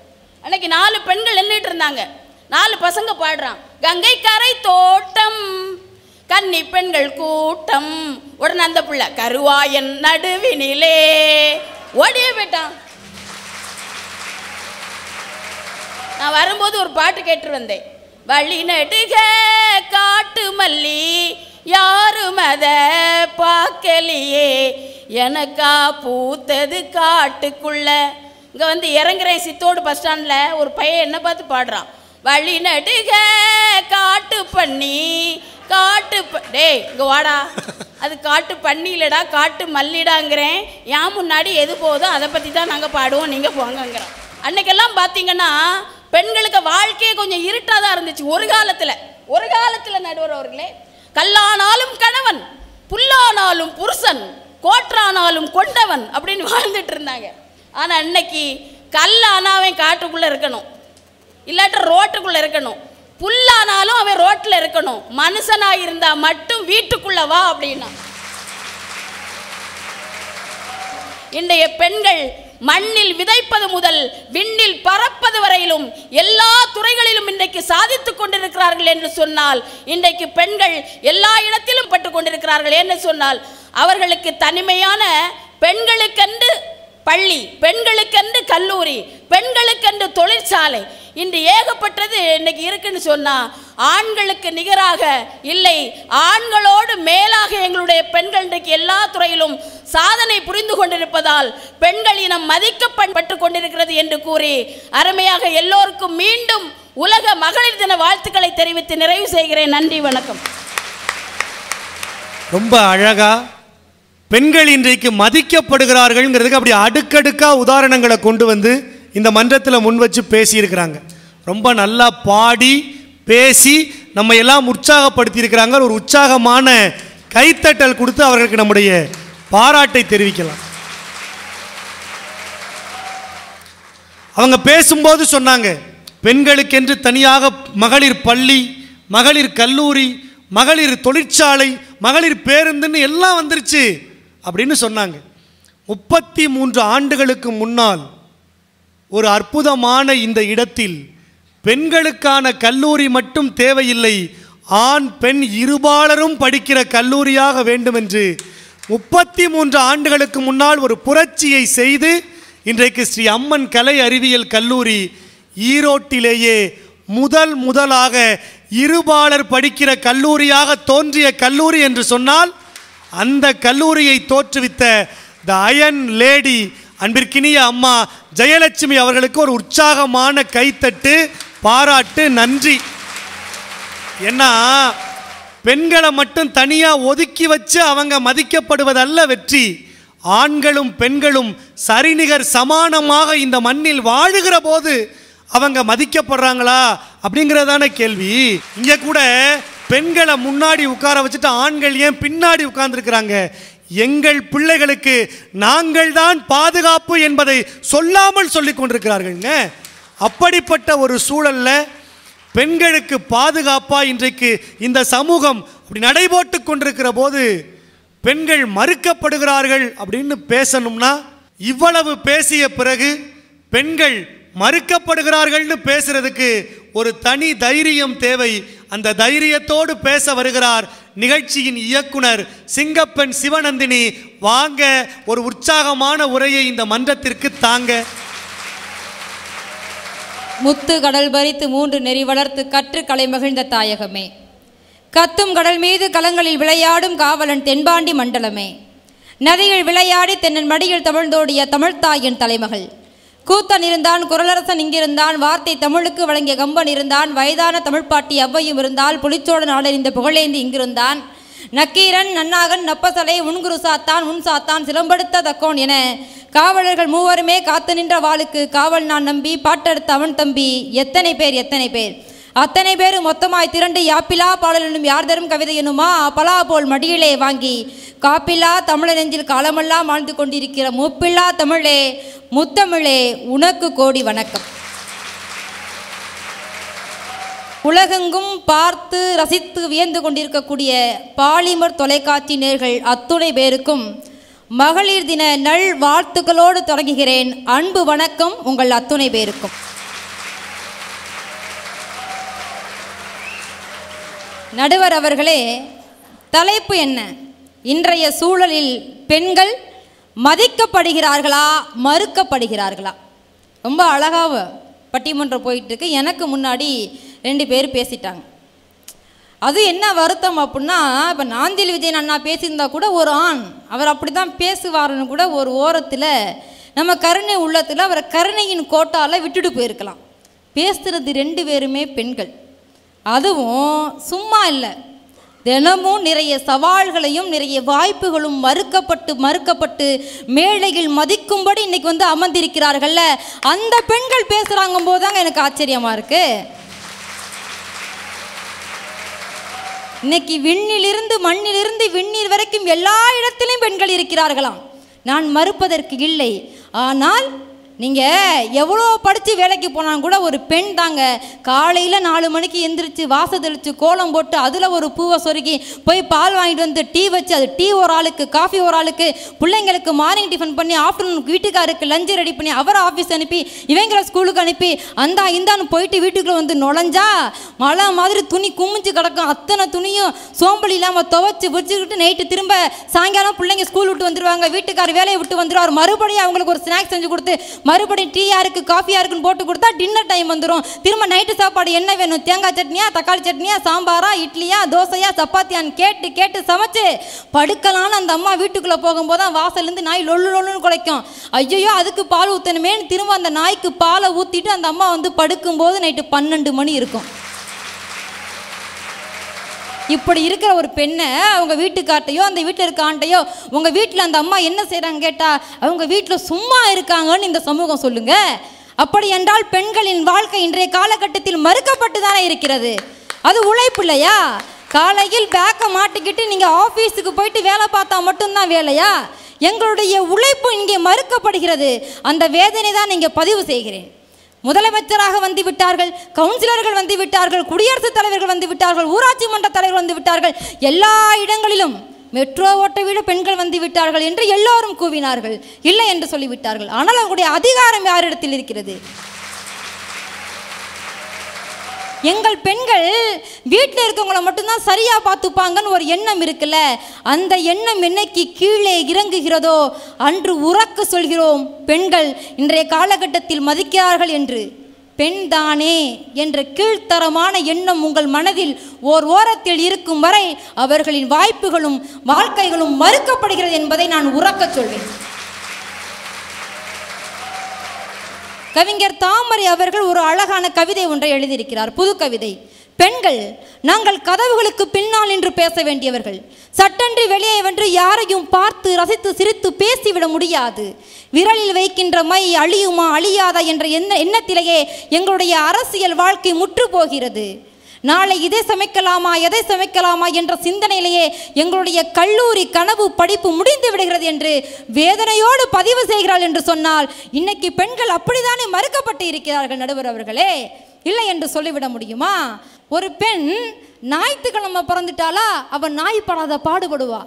Speaker 5: அன்னைக்கு 4 பெண்கள் நின்றுட்டு இருந்தாங்க, 4 பசங்க பாடுறான், கங்கை கரை தோட்டம் கன்னி பெண்கள் கூட்டம். உடனே அந்த பிள்ளை கருவாயன் நடுவினிலே ஓடியே போயிட்டான். நான் வரும்போது ஒரு பாட்டு கேட்டு வந்தேன், வழி நடுக காட்டு மல்லி யாரும் அத பார்க்கலையே எனக்கா பூத்தது காட்டுக்குள்ள. இங்கே வந்து இறங்குறேன் சித்தோடு பஸ் ஸ்டாண்டில், ஒரு பையன் என்ன பார்த்து பாடுறான், வழி நடுக காட்டு பண்ணி காட்டு டேய் இங்கே வாடா, அது காட்டு பண்ணி இல்லைடா காட்டு மல்லிடாங்கிறேன். ஏன் முன்னாடி எது போதோ அதை பற்றி தான் நாங்கள் பாடுவோம், நீங்கள் போங்கங்கிறோம். அன்னைக்கெல்லாம் பார்த்தீங்கன்னா பெண்களுக்கு வாழ்க்கையே கொஞ்சம் இருட்டாக தான் இருந்துச்சு. ஒரு காலத்தில் நடுவர் அவர்களே, கல்லானாலும் கணவன், புல்லானாலும் புருஷன், கோற்றானாலும் கொண்டவன் அப்படின்னு வாழ்ந்துட்டு இருந்தாங்க. ஆனால் இன்னைக்கு கல்லானா அவன் காட்டுக்குள்ளே இருக்கணும், இல்லாட்ட ரோட்டுக்குள்ளே இருக்கணும், புல்லானாலும் அவன் ரோட்டில் இருக்கணும், மனுஷனாக இருந்தால் மட்டும் வீட்டுக்குள்ளே வா அப்படின்னா. இன்றைய பெண்கள் மண்ணில் விதைப்பது முதல் விண்ணில் பறப்பது வரையிலும் எல்லா துறைகளிலும் இன்றைக்கு சாதித்துக் கொண்டிருக்கிறார்கள் என்று சொன்னால், இன்றைக்கு பெண்கள் எல்லா இடத்திலும் பட்டு கொண்டிருக்கிறார்கள் என்று சொன்னால், அவர்களுக்கு தனிமையான பெண்களுக்கென்று பள்ளி, பெண்களுக்கென்று கல்லூரி, பெண்களுக்கென்று தொழிற்சாலை இன்று ஏகப்பட்டது இன்னைக்கு இருக்குன்னு சொன்னால், ஆண்களுக்கு நிகராக இல்லை, ஆண்களோடு மேலாக எங்களுடைய பெண்கள் இன்றைக்கு எல்லா துறையிலும் சாதனை புரிந்து கொண்டிருப்பதால் பெண்கள் இனம் மதிக்கப்பட்டு கொண்டிருக்கிறது என்று கூறி அருமையாக எல்லோருக்கும் மீண்டும் உலக மகளிர் தின வாழ்த்துக்களை தெரிவித்து நிறைவு செய்கிறேன். நன்றி, வணக்கம்.
Speaker 2: ரொம்ப அழகா பெண்கள் இன்றைக்கு மதிக்கப்படுகிறார்கள்ங்கிறதுக்கு அப்படி அடுக்கடுக்கா உதாரணங்களை கொண்டு வந்து இந்த மன்றத்தில் முன் வச்சு பேசியிருக்கிறாங்க. ரொம்ப நல்லா பாடி பேசி நம்ம எல்லாம் உற்சாகப்படுத்தி இருக்கிறாங்க. ஒரு உற்சாகமான கைத்தட்டல் கொடுத்து அவர்களுக்கு நம்முடைய பாராட்டை தெரிவிக்கலாம். அவங்க பேசும்போது சொன்னாங்க, பெண்களுக்கென்று தனியாக மகளிர் பள்ளி, மகளிர் கல்லூரி, மகளிர் தொழிற்சாலை, மகளிர் பேருந்துன்னு எல்லாம் வந்துருச்சு அப்படின்னு சொன்னாங்க. 33 ஆண்டுகளுக்கு முன்னால் ஒரு அற்புதமான இந்த இடத்தில் பெண்களுக்கான கல்லூரி மட்டும் தேவையில்லை, ஆண் பெண் இருபாலரும் படிக்கிற கல்லூரியாக வேண்டும் என்று 33 ஆண்டுகளுக்கு முன்னால் ஒரு புரட்சியை செய்து இன்றைக்கு ஸ்ரீ அம்மன் கலை அறிவியல் கல்லூரி ஈரோட்டிலேயே முதலாக இருபாலர் படிக்கிற கல்லூரியாக தோன்றிய கல்லூரி என்று சொன்னால், அந்த கல்லூரியை தோற்றுவித்த த அயன் லேடி அன்பிற்கினிய அம்மா ஜெயலட்சுமி அவர்களுக்கு ஒரு உற்சாகமான கைத்தட்டு, பாராட்டு, நன்றி. ஏன்னா பெண்களை மட்டும் தனியாக ஒதுக்கி வச்சு அவங்க மதிக்கப்படுவதல்ல வெற்றி, ஆண்களும் பெண்களும் சரிநிகர் சமானமாக இந்த மண்ணில் வாழுகிற போது அவங்க மதிக்கப்படுறாங்களா அப்படிங்கிறதான கேள்வி. இங்கே கூட பெண்களை முன்னாடி உட்கார வச்சுட்டு ஆண்கள் ஏன் பின்னாடி உட்கார்ந்துருக்கிறாங்க? எங்கள் பிள்ளைகளுக்கு நாங்கள் தான் பாதுகாப்பு என்பதை சொல்லாமல் சொல்லி கொண்டிருக்கிறார்கள்ங்க. அப்படிப்பட்ட ஒரு சூழல்ல பெண்களுக்கு பாதுகாப்பா இன்றைக்கு இந்த சமூகம் அப்படி நடைபோட்டு கொண்டிருக்கிற போது பெண்கள் மறுக்கப்படுகிறார்கள் அப்படின்னு பேசணும்னா, இவ்வளவு பேசிய பிறகு பெண்கள் மறுக்கப்படுகிறார்கள்னு பேசுறதுக்கு ஒரு தனி தைரியம் தேவை. அந்த தைரியத்தோடு பேச வருகிறார் நிகழ்ச்சியின் இயக்குனர் சிங்கப்பெண் சிவநந்தினி. வாங்க, ஒரு உற்சாகமான உரையை இந்த மன்றத்திற்கு தாங்க.
Speaker 6: முத்து கடல் பறித்து 3 நெறி வளர்த்து கற்று கலை மகிழ்ந்த தாயகமே, கத்தும் கடல் மீது கலங்களில் விளையாடும் காவலன் தென்பாண்டி மண்டலமே, நதியில் விளையாடி தென்னன் மடியில் தமிழ்ந்தோடிய தமிழ்த்தாயின் தலைமகள், கூத்தன் இருந்தான், குரலரசன் இங்கிருந்தான், வார்த்தை தமிழுக்கு வழங்கிய கம்பன் இருந்தான், வயதான தமிழ்ப்பாட்டி அவ்வையும் இருந்தால், புலிச்சோழ நாடறிந்த புகழேந்தி இங்கிருந்தான், நக்கீரன், நன்னாகன், நப்பசலை, உன்குரு சாத்தான், உன் சாத்தான், சிலம்படுத்த தக்கோன் என காவலர்கள் மூவருமே காத்து நின்ற வாளுக்கு காவல் நான் நம்பி, பாட்டெடுத்த அவன் தம்பி, எத்தனை பேர் எத்தனை பேர், அத்தனை பேரும் மொத்தமாய் திரண்டு யாப்பிலா பாடல் என்னும் யார் தரும் கவிதை என்னுமா பலா போல் மடியிலே வாங்கி காப்பில்லா தமிழ நெஞ்சில் காலமெல்லாம் வாழ்ந்து கொண்டிருக்கிற மூப்பில்லா தமிழே, முத்தமிழே, உனக்கு கோடி வணக்கம். உலகெங்கும் பார்த்து ரசித்து வியந்து கொண்டிருக்கக்கூடிய பாலிமர் தொலைக்காட்சி நேயர்கள் அத்துணை பேருக்கும் மகளிர் தின நல் வாழ்த்துக்களோடு தொடங்குகிறேன். அன்பு வணக்கம் உங்கள் அத்துணை பேருக்கும். நடுவர் அவர்களே, தலைப்பு என்ன? இன்றைய சூழலில் பெண்கள் மதிக்கப்படுகிறார்களா மறுக்கப்படுகிறார்களா? ரொம்ப அழகாக பட்டிமன்றம் போயிட்டுருக்கு. எனக்கு முன்னாடி 2 பேர் பேசிட்டாங்க. அது என்ன வருத்தம் அப்படின்னா, இப்போ நாந்தில் விஜயன் அண்ணா பேசியிருந்தா கூட ஒரு ஆண் அவர் அப்படி தான் பேசுவார்னு கூட ஒரு ஓரத்தில் நம்ம கருணை உள்ளத்தில் அவரை கருணையின் கோட்டால் விட்டுட்டு போயிருக்கலாம். பேசுகிறது 2 பேருமே பெண்கள். அதுவும் சும்மா இல்லை, தினமும் நிறைய சவால்களையும் நிறைய வாய்ப்புகளும் மறுக்கப்பட்டு மேடையில் மதிக்கும்படி இன்னைக்கு வந்து அமர்ந்திருக்கிறார்கள்ல, அந்த பெண்கள் பேசுகிறாங்க போது தாங்க எனக்கு ஆச்சரியமாக இருக்குது. இன்னைக்கு விண்ணிலிருந்து மண்ணிலிருந்து விண்ணீர் வரைக்கும் எல்லா இடத்திலும் பெண்கள் இருக்கிறார்களாம். நான் மறுப்பதற்கு இல்லை. ஆனால் நீங்கள் எவ்வளோ படித்து வேலைக்கு போனாலும் கூட ஒரு பெண் தாங்க காலையில் 4 மணிக்கு எந்திரிச்சு வாசல் தெளித்து கோலம் போட்டு அதில் ஒரு பூவை சொருகி போய் பால் வாங்கிட்டு வந்து டீ வச்சு, அது டீ ஒரு ஆளுக்கு, காஃபி ஒரு ஆளுக்கு, பிள்ளைங்களுக்கு மார்னிங் டிஃபன் பண்ணி ஆஃப்டர்நூனுக்கு வீட்டுக்காருக்கு லஞ்சு ரெடி பண்ணி அவரை ஆஃபீஸ் அனுப்பி இவங்களை ஸ்கூலுக்கு அனுப்பி இந்தான்னு போயிட்டு வீட்டுக்குள்ளே வந்து நுழைஞ்சா மழை மாதிரி துணி குமிஞ்சு கிடக்கும். அத்தனை துணியும் சோம்பல் இல்லாமல் துவைச்சி வச்சுக்கிட்டு நைட்டு திரும்ப சாயங்காலம் பிள்ளைங்க ஸ்கூல் விட்டு வந்துடுவாங்க, வீட்டுக்கார் வேலையை விட்டு வந்துடுவார், மறுபடியும் அவங்களுக்கு ஒரு ஸ்நாக்ஸ் செஞ்சு கொடுத்து மறுபடியும் டீ யாருக்கு காஃபி யாருக்குன்னு போட்டு கொடுத்தா டின்னர் டைம் வந்துடும். திரும்ப நைட்டு சாப்பாடு என்ன வேணும், தேங்காய் சட்னியா, தக்காளி சட்னியா, சாம்பாரா, இட்லியா, தோசையா, சப்பாத்தியான்னு கேட்டு சமைச்சு படுக்கலான்னு அந்த அம்மா வீட்டுக்குள்ளே போகும்போது தான் வாசல்லேருந்து நாய் லொல்லுன்னு குலைக்கும். ஐயோ அதுக்கு பால் ஊற்றணுமேன்னு திரும்ப அந்த நாய்க்கு பாலை ஊற்றிட்டு அந்த அம்மா வந்து படுக்கும்போது நைட்டு 12 மணி இருக்கும். இப்படி இருக்கிற ஒரு பெண்ணை அவங்க வீட்டுக்கார்ட்டையோ அந்த வீட்டில் இருக்க ஆண்டையோ உங்கள் வீட்டில் அந்த அம்மா என்ன செய்கிறாங்க கேட்டால் அவங்க வீட்டில் சும்மா இருக்காங்கன்னு இந்த சமூகம் சொல்லுங்க. அப்படி என்றால் பெண்களின் வாழ்க்கை இன்றைய காலகட்டத்தில் மறுக்கப்பட்டு தானே இருக்கிறது. அது உழைப்பு இல்லையா? காலையில் பேக்கை மாட்டிக்கிட்டு நீங்கள் ஆஃபீஸுக்கு போயிட்டு வேலை பார்த்தா மட்டும்தான் வேலையா? எங்களுடைய உழைப்பு இங்கே மறுக்கப்படுகிறது. அந்த வேதனை தான் இங்கே பதிவு செய்கிறேன். முதலமைச்சராக வந்து விட்டார்கள், கவுன்சிலர்கள் வந்து விட்டார்கள், குடியரசுத் தலைவர்கள் வந்து விட்டார்கள், ஊராட்சி மன்ற தலைவர்கள் வந்து விட்டார்கள், எல்லா இடங்களிலும் மெட்ரோ ஓட்ட விட பெண்கள் வந்து விட்டார்கள் என்று எல்லோரும் கூவினார்கள், இல்லை என்று சொல்லிவிட்டார்கள். ஆனால் அவங்களுடைய அதிகாரம் யாரிடத்தில் இருக்கிறது? எங்கள் பெண்கள் வீட்டில் இருக்கவங்கள மட்டும்தான் சரியாக பார்த்துப்பாங்கன்னு ஒரு எண்ணம் இருக்குல்ல, அந்த எண்ணம் என்னைக்கு கீழே இறங்குகிறதோ அன்று உறக்க சொல்கிறோம் பெண்கள் இன்றைய காலகட்டத்தில் மதிக்கிறார்கள் என்று. பெண் தானே என்ற கீழ்த்தரமான எண்ணம் உங்கள் மனதில் ஓரத்தில் இருக்கும் வரை அவர்களின் வாய்ப்புகளும் வாழ்க்கைகளும் மறுக்கப்படுகிறது என்பதை நான் உறக்க சொல்வேன். கவிஞர் தாமரை அவர்கள் ஒரு அழகான கவிதை ஒன்றை எழுதியிருக்கிறார், புது கவிதை. பெண்கள் நாங்கள் கதவுகளுக்கு பின்னால் நின்று பேச வேண்டியவர்கள், சட்டென்று வெளியே வென்று யாரையும் பார்த்து ரசித்து சிரித்து பேசிவிட முடியாது. விரலில் வைக்கின்ற மை அழியுமா அழியாதா என்ற எண்ணத்திலேயே எங்களுடைய அரசியல் வாழ்க்கை முற்று போகிறது. நாளை இதை சமைக்கலாமா எதை சமைக்கலாமா என்ற சிந்தனையிலேயே எங்களுடைய கல்லூரி கனவு படிப்பு முடிந்து விடுகிறது என்று வேதனையோடு பதிவு செய்கிறாள் என்று சொன்னால் இன்னைக்கு பெண்கள் அப்படித்தானே மறுக்கப்பட்டு இருக்கிறார்கள் நடுவர் அவர்களே, இல்லை என்று சொல்லிவிட முடியுமா? ஒரு பெண் ஞாயிற்றுக்கிழமை பிறந்துட்டாலா அவன் நாய் படாத பாடுபடுவா.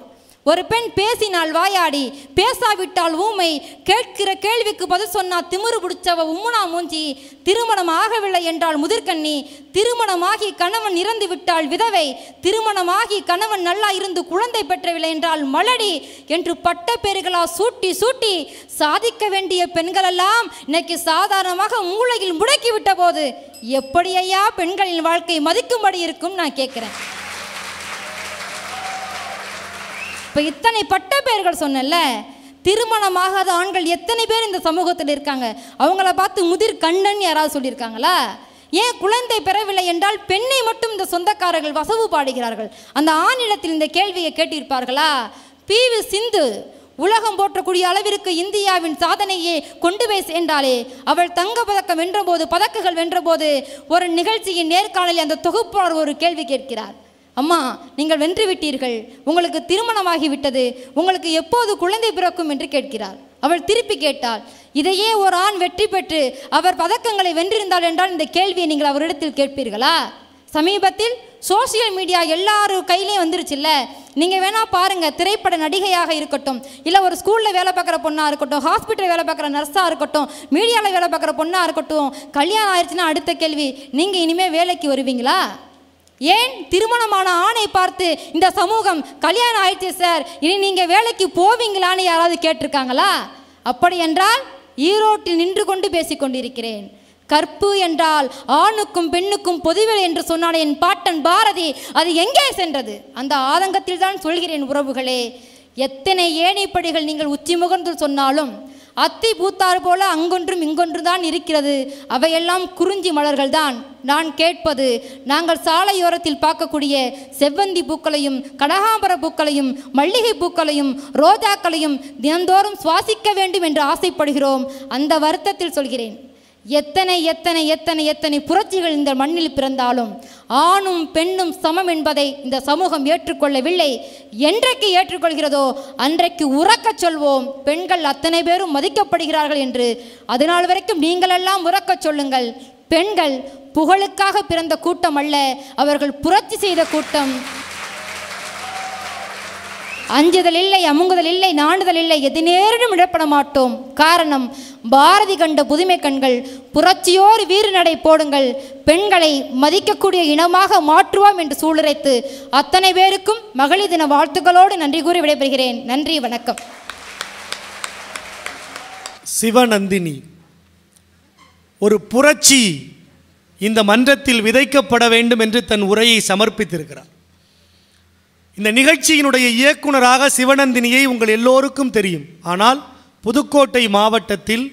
Speaker 6: ஒரு பெண் பேசினால் வாயாடி, பேசாவிட்டால் ஊமை, கேட்கிற கேள்விக்கு பதில் சொன்னால் திமிரு பிடிச்சவ உம்முனா மூஞ்சி, திருமணம் ஆகவில்லை என்றால் முதிர்கண்ணி, திருமணமாகி கணவன் இறந்து விட்டால் விதவை, திருமணமாகி கணவன் நல்லா இருந்து குழந்தை பெற்றவில்லை என்றால் மலடி என்று பட்ட பேர்களா சூட்டி சூட்டி சாதிக்க வேண்டிய பெண்களெல்லாம் இன்னைக்கு சாதாரணமாக மூளையில் முடக்கி விட்ட போது எப்படியா பெண்களின் வாழ்க்கை மதிக்கும்படி இருக்கும் நான் கேட்குறேன். இப்போ இத்தனை பட்ட பெயர்கள் சொன்னல, திருமணமாகாத ஆண்கள் எத்தனை பேர் இந்த சமூகத்தில் இருக்காங்க? அவங்கள பார்த்து முதிர் கண்ணன் யாராவது சொல்லியிருக்காங்களா? ஏன் குழந்தை பெறவில்லை என்றால் பெண்ணை மட்டும் இந்த சொந்தக்காரர்கள் வசவு பாடுகிறார்கள். அந்த ஆணிடத்தில் இந்த கேள்வியை கேட்டிருப்பார்களா? பி.வி. சிந்து உலகம் போற்றக்கூடிய அளவிற்கு இந்தியாவின் சாதனையை கொண்டு போய் சேர்ந்தாலே, அவள் தங்க பதக்கம் வென்றபோது பதக்குகள் வென்றபோது ஒரு நிகழ்ச்சியின் நேர்காணலில் அந்த தொகுப்பாளர் ஒரு கேள்வி கேட்கிறார். அம்மா நீங்கள் வென்று விட்டீர்கள், உங்களுக்கு திருமணமாகிவிட்டது, உங்களுக்கு எப்போது குழந்தை பிறக்கும் என்று கேட்கிறார். அவள் திருப்பி கேட்டாள், இதையே ஒரு ஆண் வெற்றி பெற்று அவர் பதக்கங்களை வென்றிருந்தாள் என்றால் இந்த கேள்வியை நீங்கள் அவரிடத்தில் கேட்பீர்களா? சமீபத்தில் சோசியல் மீடியா எல்லாரும் கையிலையும் வந்துருச்சுல்ல, நீங்கள் வேணால் பாருங்கள், திரைப்பட நடிகையாக இருக்கட்டும், இல்லை ஒரு ஸ்கூலில் வேலை பார்க்குற பொண்ணாக இருக்கட்டும், ஹாஸ்பிட்டலில் வேலை பார்க்குற நர்ஸாக இருக்கட்டும், மீடியாவில் வேலை பார்க்குற பொண்ணாக இருக்கட்டும், கல்யாணம் ஆயிடுச்சுன்னா அடுத்த கேள்வி, நீங்கள் இனிமேல் வேலைக்கு வருவீங்களா? ஏன் திருமணமான ஆணை பார்த்து இந்த சமூகம் கல்யாணம் ஆயிடுச்சு சார் இனி நீங்கள் வேலைக்கு போவீங்களான்னு யாராவது கேட்டிருக்காங்களா? அப்படி என்றால் ஈரோட்டில் நின்று கொண்டு பேசிக்கொண்டிருக்கிறேன். கற்பு என்றால் ஆணுக்கும் பெண்ணுக்கும் பொதுவில் என்று சொன்னான் என் பாட்டன் பாரதி. அது எங்கே சென்றது? அந்த ஆதங்கத்தில் தான் சொல்கிறேன் உறவுகளே. எத்தனை ஏனைப்படிகள் நீங்கள் உச்சி முகர்ந்து சொன்னாலும் அத்தி பூத்தாறு போல அங்கொன்றும் இங்கொன்று தான் இருக்கிறது. அவையெல்லாம் குறிஞ்சி மலர்கள் தான். நான் கேட்பது, நாங்கள் சாலையோரத்தில் பார்க்கக்கூடிய செவ்வந்தி பூக்களையும் கனகாம்பர பூக்களையும் மல்லிகை பூக்களையும் ரோஜாக்களையும் தினந்தோறும் சுவாசிக்க வேண்டும் என்று ஆசைப்படுகிறோம். அந்த வருத்தத்தில் சொல்கிறேன், எத்தனை எத்தனை எத்தனை எத்தனை புரட்சிகள் இந்த மண்ணில் பிறந்தாலும் ஆணும் பெண்ணும் சமம் என்பதை இந்த சமூகம் ஏற்றுக்கொள்ளவில்லை. என்றைக்கு ஏற்றுக்கொள்கிறதோ அன்றைக்கு உறக்கச் சொல்வோம், பெண்கள் அத்தனை பேரும் மதிக்கப்படுகிறார்கள் என்று. அதனால் வரைக்கும் நீங்களெல்லாம் உறக்கச் சொல்லுங்கள். பெண்கள் புகழுக்காக பிறந்த கூட்டம் அல்ல, அவர்கள் புரட்சி செய்த கூட்டம். அஞ்சுதல் இல்லை, அமுங்குதல் இல்லை, நாணுதல் இல்லை, எது நேரிடும் இடப்பட மாட்டோம். காரணம், பாரதி கண்ட புதுமை கண்கள். புரட்சியோடு வீறு நடை போடுங்கள், பெண்களை மதிக்கக்கூடிய இனமாக மாற்றுவோம் என்று சூளுரைத்து அத்தனை பேருக்கும் மகளிர் தின வாழ்த்துக்களோடு நன்றி கூறி விடைபெறுகிறேன். நன்றி, வணக்கம்.
Speaker 2: சிவநந்தினி, ஒரு புரட்சி இந்த மன்றத்தில் விதைக்கப்பட வேண்டும் என்று தன் உரையை சமர்ப்பித்திருக்கிறார். இந்த நிகழ்ச்சியினுடைய இயக்குனராக சிவநந்தினியை உங்கள் எல்லோருக்கும் தெரியும். ஆனால் புதுக்கோட்டை மாவட்டத்தில்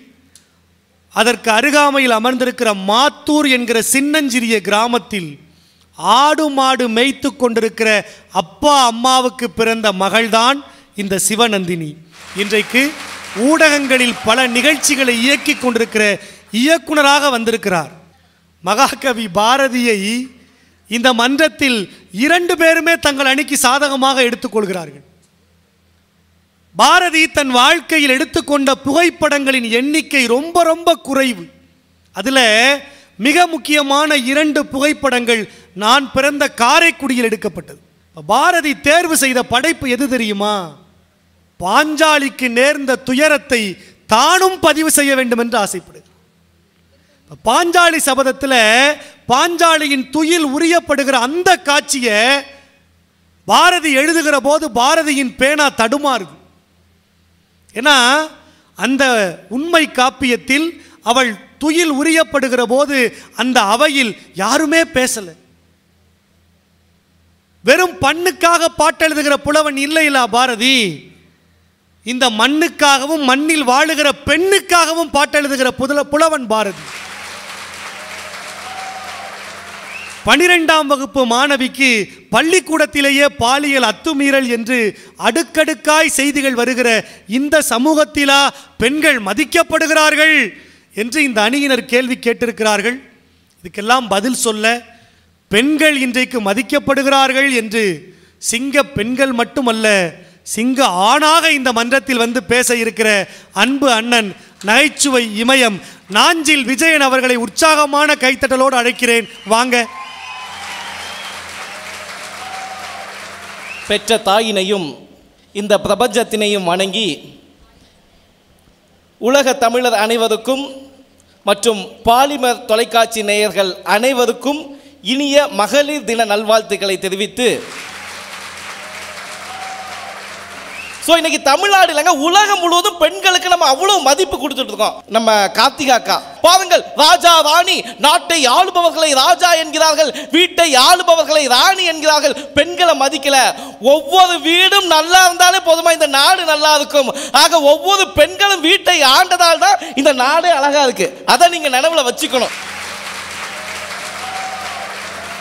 Speaker 2: அதற்கு அருகாமையில் அமர்ந்திருக்கிற மாத்தூர் என்கிற சின்னஞ்சிறிய கிராமத்தில் ஆடு மாடு மேய்த்து கொண்டிருக்கிற அப்பா அம்மாவுக்கு பிறந்த மகள்தான் இந்த சிவநந்தினி. இன்றைக்கு ஊடகங்களில் பல நிகழ்ச்சிகளை இயக்கி கொண்டிருக்கிற இயக்குனராக வந்திருக்கிறார். மகாகவி பாரதியை இந்த மன்றத்தில் 2 பேருமே தங்கள் அணிக்கு சாதகமாக எடுத்துக்கொள்கிறார்கள். பாரதி தன் வாழ்க்கையில் எடுத்துக்கொண்ட புகைப்படங்களின் எண்ணிக்கை ரொம்ப ரொம்ப குறைவு. அதில் மிக முக்கியமான 2 புகைப்படங்கள் நான் பிறந்த காரைக்குடியில் எடுக்கப்பட்டது. பாரதி தேர்வு செய்த படைப்பு எது தெரியுமா? பாஞ்சாலிக்கு நேர்ந்த துயரத்தை தானும் பதிவு செய்ய வேண்டும் என்று ஆசைப்படுகிறார். பாஞ்சாலி சபதத்தில் பாஞ்சாலியின் துயில் உரியப்படுகிற அந்த காட்சியை பாரதி எழுதுகிற போது பாரதியின் பேனா தடுமாறுது. ஏன்னா அந்த உண்மை காப்பியத்தில் அவள் துயில் உரியப்படுகிற போது அந்த அவையில் யாருமே பேசல. வெறும் பண்ணுக்காக பாட்டெழுதுகிற புலவன் இல்லையா பாரதி? இந்த மண்ணுக்காகவும் மண்ணில் வாழுகிற பெண்ணுக்காகவும் பாட்டெழுதுகிற புலவன் பாரதி. 12ஆம் வகுப்பு மாணவிக்கு பள்ளிக்கூடத்திலேயே பாலியல் அத்துமீறல் என்று அடுக்கடுக்காய் செய்திகள் வருகிற இந்த சமூகத்திலா பெண்கள் மதிக்கப்படுகிறார்கள் என்று இந்த அணியினர் கேள்வி கேட்டிருக்கிறார்கள். இதுக்கெல்லாம் பதில் சொல்ல, பெண்கள் இன்றைக்கு மதிக்கப்படுகிறார்கள் என்று சிங்க பெண்கள் மட்டுமல்ல, சிங்க ஆணாக இந்த மன்றத்தில் வந்து பேச இருக்கிற அன்பு அண்ணன் நகைச்சுவை இமயம் நாஞ்சில் விஜயன் அவர்களை உற்சாகமான கைத்தட்டலோடு அழைக்கிறேன். வாங்க.
Speaker 7: பெற்ற தாயினையும் இந்த பிரபஞ்சத்தினையும் வணங்கி உலக தமிழர் அனைவருக்கும் மற்றும் பாலிமர் தொலைக்காட்சி நேயர்கள் அனைவருக்கும் இனிய மகளிர் தின நல்வாழ்த்துக்களை தெரிவித்து, ஸோ இன்னைக்கு தமிழ்நாடு இல்லைங்க, உலகம் முழுவதும் பெண்களுக்கு நம்ம அவ்வளோ மதிப்பு கொடுத்துட்டு இருக்கோம். நம்ம கார்த்திகாக்கா பாருங்கள், ராஜா ராணி, நாட்டை ஆளுபவர்களை ராஜா என்கிறார்கள், வீட்டை ஆளுபவர்களை ராணி என்கிறார்கள். பெண்களை மதிக்கல. ஒவ்வொரு வீடும் நல்லா இருந்தாலே போதுமா இந்த நாடு நல்லா இருக்கும். ஆக ஒவ்வொரு பெண்களும் வீட்டை ஆண்டதால் தான் இந்த நாடே அழகா இருக்கு. அதை நீங்க நினைவுல வச்சுக்கணும்.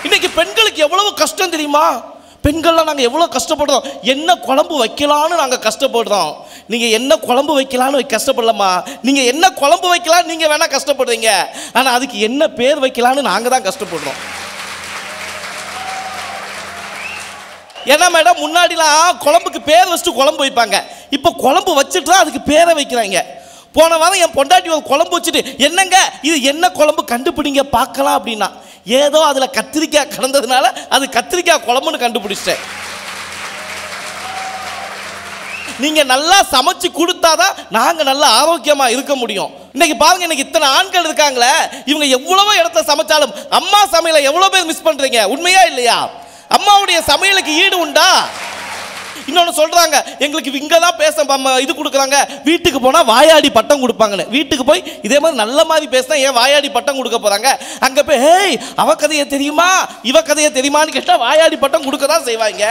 Speaker 7: இன்னைக்கு பெண்களுக்கு எவ்வளவு கஷ்டம் தெரியுமா? பெண்கள்லாம் நாங்கள் எவ்வளோ கஷ்டப்படுறோம். என்ன குழம்பு வைக்கலான்னு நாங்கள் கஷ்டப்படுறோம். நீங்கள் என்ன குழம்பு வைக்கலான்னு கஷ்டப்படலாமா? நீங்கள் என்ன குழம்பு வைக்கலான்னு நீங்கள் வேணால் கஷ்டப்படுறீங்க. ஆனால் அதுக்கு என்ன பேர் வைக்கலான்னு நாங்கள் தான் கஷ்டப்படுறோம். ஏன்னா மேடம், முன்னாடிலாம் குழம்புக்கு பேர் வச்சுட்டு குழம்பு வைப்பாங்க. இப்போ குழம்பு வச்சுட்டு தான் அதுக்கு பேரை வைக்கிறாங்க. போன வாரம் என் பொண்டாட்டி ஒரு குழம்பு வச்சுட்டு, என்னங்க இது என்ன குழம்பு கண்டுபிடிங்க பார்க்கலாம் அப்படின்னா, ஏதோ அதில் கத்திரிக்காய் கடந்ததுனால அது கத்திரிக்காய் குழம்புன்னு கண்டுபிடிச்சிட்டேன். நீங்கள் நல்லா சமைச்சு கொடுத்தாதான் நாங்கள் நல்லா ஆரோக்கியமாக இருக்க முடியும். இன்னைக்கு பாருங்க, இன்னைக்கு இத்தனை ஆண்கள் இருக்காங்களே, இவங்க எவ்வளவோ இடத்த சமைச்சாலும் அம்மா சமையலை எவ்வளோ பேர் மிஸ் பண்ணுறீங்க? உண்மையா இல்லையா? அம்மாவுடைய சமையலுக்கு ஈடு உண்டா? இன்னொன்று சொல்றாங்க, எங்களுக்கு இங்க தான் பேச இது கொடுக்குறாங்க, வீட்டுக்கு போனா வாயாடி பட்டம் கொடுப்பாங்கன்னு. வீட்டுக்கு போய் இதே மாதிரி நல்ல மாதிரி பேசினா ஏன் வாயாடி பட்டம் கொடுக்க போறாங்க? அங்க போய் ஹேய் அவ கதையை தெரியுமா இவ கதையை தெரியுமான்னு கேட்டா வாயாடி பட்டம் கொடுக்க தான் செய்வாங்க.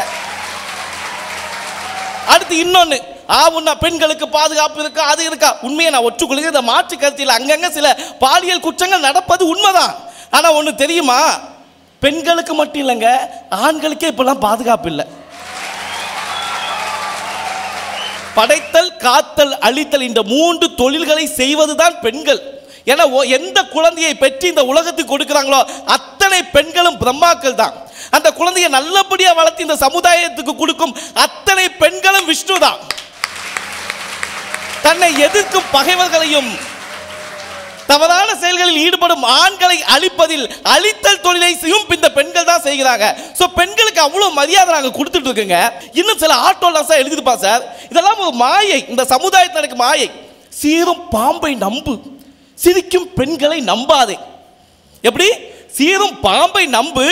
Speaker 7: அடுத்து இன்னொன்னு, ஆவுன்னா பெண்களுக்கு பாதுகாப்பு இருக்கா, அது இருக்கா. உண்மையை நான் ஒற்றுக்கொள்கிறேன், இந்த மாற்று கருத்தில் அங்கங்க சில பாலியல் குற்றங்கள் நடப்பது உண்மைதான். ஆனா ஒன்று தெரியுமா, பெண்களுக்கு மட்டும் இல்லைங்க, ஆண்களுக்கே இப்பெல்லாம் பாதுகாப்பு இல்லை. படைத்தல், காத்தல், அழித்தல் இந்த 3 தொழில்களை செய்வதுதான் பெண்கள். ஏன்னா எந்த குழந்தையை பெற்று இந்த உலகத்துக்கு கொடுக்குறாங்களோ அத்தனை பெண்களும் பிரம்மாக்கள் தான். அந்த குழந்தையை நல்லபடியா வளர்த்து இந்த சமுதாயத்துக்கு கொடுக்கும் அத்தனை பெண்களும் விஷ்ணு தான். தன்னை எதிர்க்கும் பகைவர்களையும் தவறான செயல்களில் ஈடுபடும் ஆண்களை அழிப்பதில் அழித்தல் தொழிலை செய்யும் இந்த பெண்கள் தான் செய்கிறாங்க. சோ பெண்களுக்கு அவ்வளவு மரியாதை நாங்க கொடுத்துட்டு இருக்கோங்க. இன்னும் சில ஆட்டோலாம் சார் எழுதிருப்பா சார், இதெல்லாம் ஒரு மாயை, இந்த சமுதாயத்தில் எனக்கு மாயை. சீரும் பாம்பை நம்பு, சிரிக்கும் பெண்களை நம்பாதே. எப்படி? சீரும் பாம்பை நம்பு,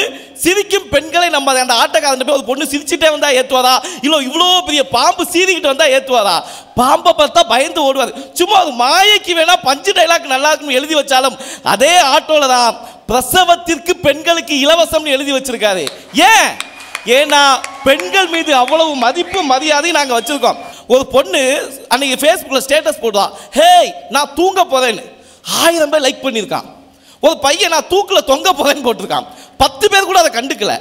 Speaker 7: சிரிக்கும் பெண்களை நம்பாதே. அந்த ஆட்டக்காரன் போய் ஒரு பொண்ணு சிரிச்சுட்டே வந்தா ஏத்துவாரா, இல்ல இவ்வளோ பெரிய பாம்பு சீறிக்கிட்டு வந்தா ஏத்துவாரா? பாம்பை பார்த்தா பயந்து ஓடுவார். சும்மா ஒரு மாயைக்கு வேணா பஞ்சு டைலாக் நல்லா இருக்கும் எழுதி வச்சாலும் அதே ஆட்டோல தான் பிரசவத்திற்கு பெண்களுக்கு இலவசம்னு எழுதி வச்சிருக்காரு. ஏன்? ஏன்னா பெண்கள் மீது அவ்வளவு மதிப்பு மரியாதை நாங்க வச்சிருக்கோம். ஒரு பொண்ணு அன்னைக்கு ஃபேஸ்புக்கில் ஸ்டேட்டஸ் போடுவா, ஹேய் நான் தூங்க போறேன்னு 1000 பேர் லைக் பண்ணியிருக்கான். ஒரு பையன் நான் தூக்கில் தொங்க போறேன்னு போட்டிருக்கான், 10 பேர் கூட அதை கண்டுக்கல.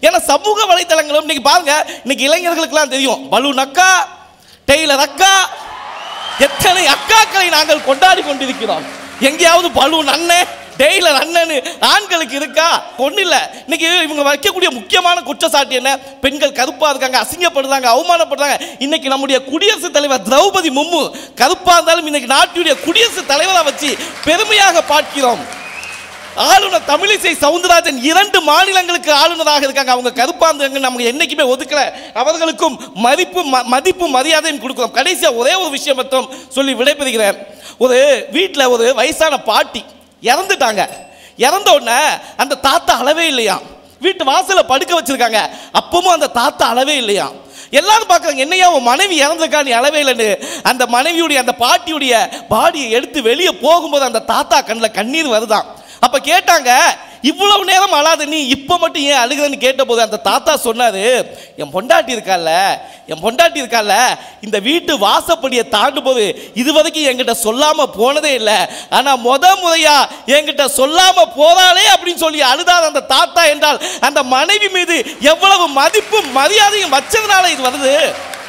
Speaker 7: ஏன்னா சமூக வலைத்தளங்களும் இன்னைக்கு பாருங்க, இன்னைக்கு இளைஞர்களுக்கெல்லாம் தெரியும் பலூன் அக்கா, டெய்லர் அக்கா, எத்தனை அக்காக்களை நாங்கள் கொண்டாடி கொண்டிருக்கிறோம். எங்கேயாவது பலூன் அண்ணன், டெய்லர் அண்ணன் ஆண்களுக்கு இருக்கா? ஒன்றும் இல்லை. இன்னைக்கு இவங்க வைக்கக்கூடிய முக்கியமான குற்றச்சாட்டு என்ன? பெண்கள் கருப்பா இருக்காங்க, அசிங்கப்படுறாங்க, அவமானப்படுறாங்க. இன்னைக்கு நம்முடைய குடியரசுத் தலைவர் திரௌபதி முர்மு கருப்பா இருந்தாலும் இன்னைக்கு நாட்டுடைய குடியரசுத் தலைவராக வச்சு பெருமையாக பார்க்கிறோம். ஆளுநர் தமிழிசை சவுந்தரராஜன் 2 மாநிலங்களுக்கு ஆளுநராக இருக்காங்க. அவங்க கருப்பாந்தாங்க, நமக்கு என்னைக்குமே ஒதுக்கல. அவர்களுக்கும் மதிப்பும் மரியாதையும் கொடுக்கிறோம். கடைசியா ஒரே ஒரு விஷயம் மட்டும் சொல்லி விடைபெறுகிறேன். ஒரு வீட்டில் ஒரு வயசான பாட்டி இறந்துட்டாங்க. இறந்த உடனே அந்த தாத்தா அளவே இல்லையா, வீட்டு வாசல படுக்க வச்சிருக்காங்க. அப்பவும் அந்த தாத்தா அளவே இல்லையா. எல்லாரும் பார்க்குறாங்க, என்னையா உன் மனைவி இறந்துருக்கா நீ அளவே இல்லைன்னு. அந்த மனைவியுடைய அந்த பாட்டியுடைய பாடியை எடுத்து வெளியே போகும்போது அந்த தாத்தா கண்ணில் கண்ணீர் வருதான். அப்ப கேட்டாங்க, இவ்வளவு நேரம் அழாத நீ இப்ப மட்டும் ஏன் அழுகிறன்னு கேட்டபோது அந்த தாத்தா சொன்னாரு, என் பொண்டாட்டி இருக்கால இந்த வீட்டு வாசப்படியை தாண்டும் போது இதுவரைக்கும் என்கிட்ட சொல்லாம போனதே இல்லை. ஆனா முறையா என்கிட்ட சொல்லாம போறாளே அப்படின்னு சொல்லி அழுதாத அந்த தாத்தா என்றால் அந்த மனைவி மீது எவ்வளவு மதிப்பும் மரியாதையும் வச்சதுனால இது வருது.